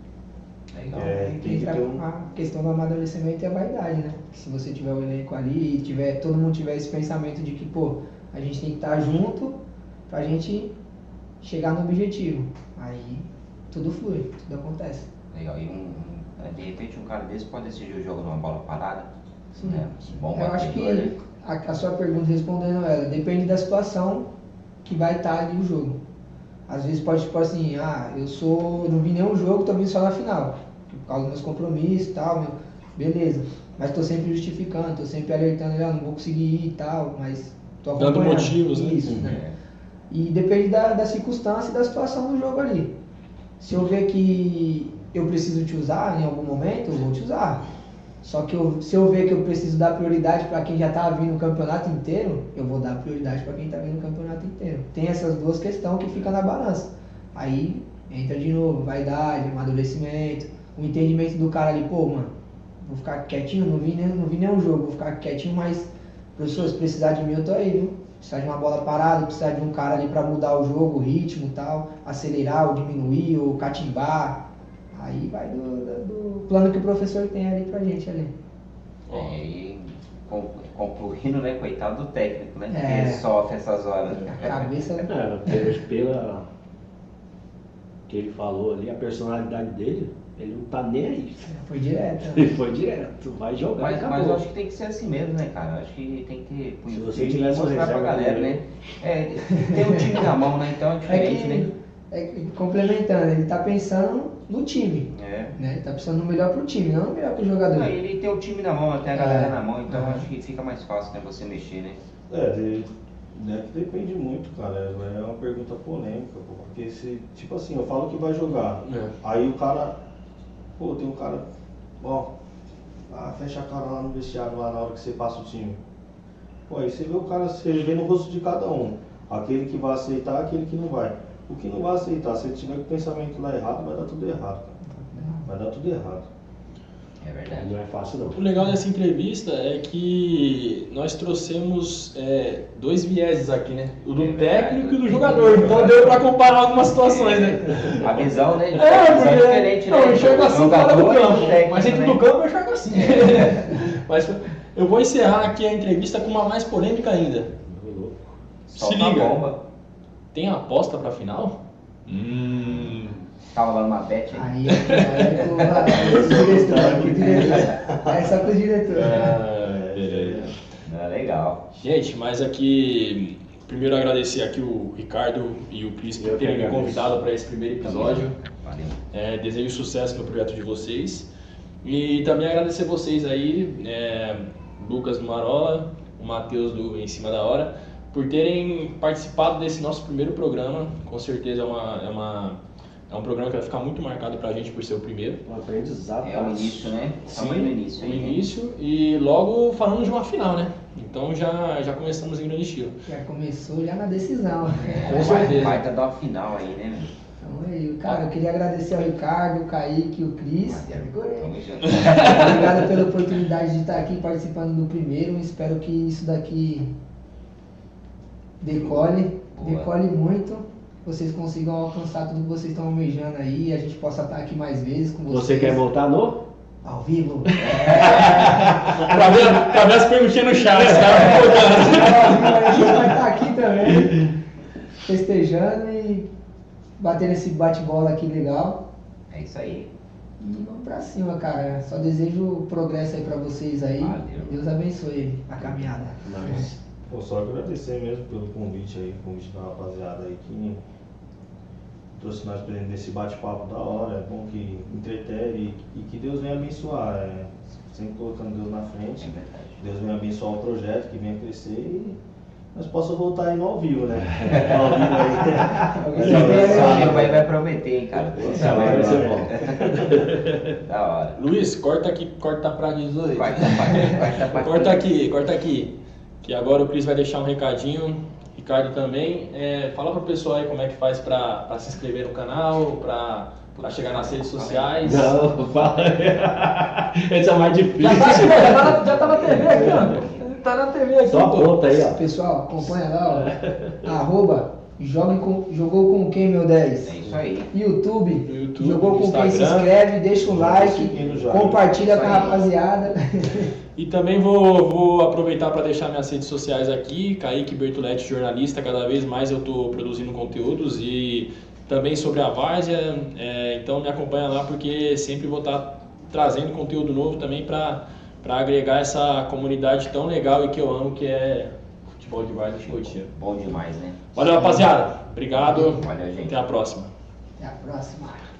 Speaker 3: Legal.
Speaker 4: Tem que
Speaker 5: Entra
Speaker 4: ter um.
Speaker 5: a questão do amadurecimento e a vaidade, né? Se você tiver o elenco ali e todo mundo tiver esse pensamento de que, pô, a gente tem que estar junto pra gente chegar no objetivo. Aí tudo flui, tudo acontece.
Speaker 3: Legal. E de repente um cara desse pode decidir o jogo numa bola parada.
Speaker 5: Sim.
Speaker 3: Né? Bom
Speaker 5: Eu acho
Speaker 3: batedor, né?
Speaker 5: que a sua pergunta, respondendo ela, depende da situação que vai estar ali o jogo. Às vezes pode, tipo assim, não vi nenhum jogo, tô vindo só na final. Por causa dos meus compromissos e tal, beleza. Mas tô sempre justificando, tô sempre alertando, não vou conseguir ir e tal, mas tô acompanhando.
Speaker 1: Dando motivos, né?
Speaker 5: Isso, né? E depende da circunstância e da situação do jogo ali. Se eu ver que eu preciso te usar em algum momento, eu vou te usar. Só que se eu ver que eu preciso dar prioridade para quem já está vindo o campeonato inteiro, eu vou dar prioridade para quem está vindo o campeonato inteiro. Tem essas duas questões que ficam na balança. Aí entra de novo vaidade, amadurecimento, o entendimento do cara ali, pô, mano, vou ficar quietinho, não vi nenhum jogo, vou ficar quietinho, mas, professor, se precisar de mim, eu tô aí, viu? Precisar de uma bola parada, precisar de um cara ali para mudar o jogo, o ritmo e tal, acelerar ou diminuir ou catimbar. Aí vai do plano que o professor tem ali pra gente ali.
Speaker 3: E concluindo, né, coitado do técnico, né?
Speaker 5: É.
Speaker 3: Que sofre essas horas.
Speaker 5: A cabeça.
Speaker 2: Pela que ele falou ali, a personalidade dele, ele não tá nem aí.
Speaker 5: Foi direto.
Speaker 2: Ele foi direto, vai jogar e
Speaker 3: Mas
Speaker 2: acabou.
Speaker 3: eu acho que tem que ser assim mesmo, né, cara? Eu acho que tem que
Speaker 2: Se
Speaker 3: ter
Speaker 2: você tivesse uma
Speaker 3: mostrar pra
Speaker 2: reserva
Speaker 3: galera,
Speaker 2: dele.
Speaker 3: né? Tem um time na mão, né? Então é diferente, né?
Speaker 5: Complementando, ele tá pensando no time.
Speaker 3: É.
Speaker 5: Né? Ele tá pensando no melhor pro time, não no melhor pro jogador.
Speaker 3: Não, ele tem o time na mão, tem a galera
Speaker 5: É.
Speaker 3: na mão, então acho que fica mais fácil, né, você mexer, né?
Speaker 4: É que depende muito, cara. É uma pergunta polêmica, pô, porque se, tipo assim, eu falo que vai jogar, aí o cara, pô, tem um cara, ó, fecha a cara lá no vestiário, lá na hora que você passa o time. Pô, aí você vê o cara, você vê no rosto de cada um, aquele que vai aceitar, aquele que não vai. O que não vai aceitar, se ele tiver com o pensamento lá errado, vai dar tudo errado, cara. Vai dar tudo errado.
Speaker 3: É verdade.
Speaker 2: Não é fácil não.
Speaker 1: O legal dessa entrevista é que nós trouxemos dois vieses aqui, né? O do técnico e o do jogador. Então deu pra comparar algumas situações, né?
Speaker 3: A visão, né?
Speaker 1: Porque
Speaker 3: diferente, né?
Speaker 1: eu enxergo assim fora do campo, mas dentro
Speaker 3: também.
Speaker 1: do campo eu enxergo assim. Mas eu vou encerrar aqui a entrevista com uma mais polêmica ainda. Se
Speaker 3: Solta a
Speaker 1: liga.
Speaker 3: bomba.
Speaker 1: Tem aposta pra final?
Speaker 3: Tava lá numa bet aí.
Speaker 5: Aí é só pro diretor.
Speaker 1: Beleza.
Speaker 3: Não, legal.
Speaker 1: Gente, mas aqui, primeiro agradecer aqui o Ricardo e o Cris por terem me convidado para esse primeiro episódio.
Speaker 3: Valeu.
Speaker 1: Desejo sucesso no projeto de vocês. E também agradecer vocês aí, Lucas do Marola, o Matheus do Em Cima da Hora, por terem participado desse nosso primeiro programa. Com certeza é um programa que vai ficar muito marcado pra gente por ser o primeiro.
Speaker 2: Um aprendizado.
Speaker 3: É o início, né?
Speaker 1: Sim,
Speaker 3: Estamos no início
Speaker 1: no
Speaker 3: aí. né?
Speaker 1: início e logo falando de uma final, né? Então já começamos em grande estilo.
Speaker 5: Já começou já na decisão.
Speaker 1: Com certeza.
Speaker 3: Vai dar uma final aí, né?
Speaker 5: Então aí, cara, eu queria agradecer ao Ricardo, o Kaique e o Cris.
Speaker 3: Tamo junto.
Speaker 5: Obrigado pela oportunidade de estar aqui participando do primeiro. Espero que isso daqui decole muito. Vocês consigam alcançar tudo que vocês estão almejando aí. A gente possa estar aqui mais vezes com vocês.
Speaker 2: Você quer voltar no?
Speaker 5: Ao vivo?
Speaker 1: Pra ver as perguntinhas no chat, os caras vão botando.
Speaker 5: A gente vai estar aqui também, festejando e batendo esse bate-bola aqui legal.
Speaker 3: É isso aí.
Speaker 5: E vamos pra cima, cara. Só desejo progresso aí pra vocês aí.
Speaker 3: Valeu.
Speaker 5: Deus abençoe a caminhada.
Speaker 4: Pô, só agradecer mesmo pelo convite aí, o convite da rapaziada aí que trouxe nós pra dentro desse bate-papo da hora. É bom que entretere e que Deus venha abençoar. Sempre colocando Deus na frente.
Speaker 3: É verdade.
Speaker 4: Deus venha abençoar o projeto, que venha crescer e nós possamos voltar aí no ao vivo, né? Ao vivo aí.
Speaker 3: Vai prometer, hein, cara.
Speaker 2: Vai ser bom.
Speaker 3: Da hora.
Speaker 1: Luiz, corta aqui, corta pra 18.
Speaker 3: Corta
Speaker 1: Corta aqui. Que agora o Cris vai deixar um recadinho, Ricardo também. Fala pro pessoal aí como é que faz pra se inscrever no canal, pra chegar nas redes sociais.
Speaker 2: Não, fala. Esse é o mais difícil.
Speaker 1: Já tá na TV aqui, ó. Tá na TV aqui.
Speaker 2: Só aponta aí, ó.
Speaker 5: Pessoal, acompanha lá, ó. Jogou com quem, meu 10?
Speaker 3: É isso aí.
Speaker 5: YouTube,
Speaker 1: YouTube,
Speaker 5: jogou com quem? Se
Speaker 1: Instagram.
Speaker 5: inscreve, deixa o like,
Speaker 4: seguindo já.
Speaker 5: compartilha
Speaker 3: Isso
Speaker 5: com a
Speaker 3: aí.
Speaker 5: rapaziada.
Speaker 1: E também vou aproveitar para deixar minhas redes sociais aqui, Kaique Bertoletti, jornalista, cada vez mais eu estou produzindo conteúdos e também sobre a Várzea, então me acompanha lá porque sempre vou estar trazendo conteúdo novo também para agregar essa comunidade tão legal e que eu amo, que é futebol de Várzea de Cotia.
Speaker 3: Bom demais, né?
Speaker 1: Valeu, rapaziada. Obrigado.
Speaker 3: Valeu, gente.
Speaker 1: Até a próxima.
Speaker 5: Até a próxima.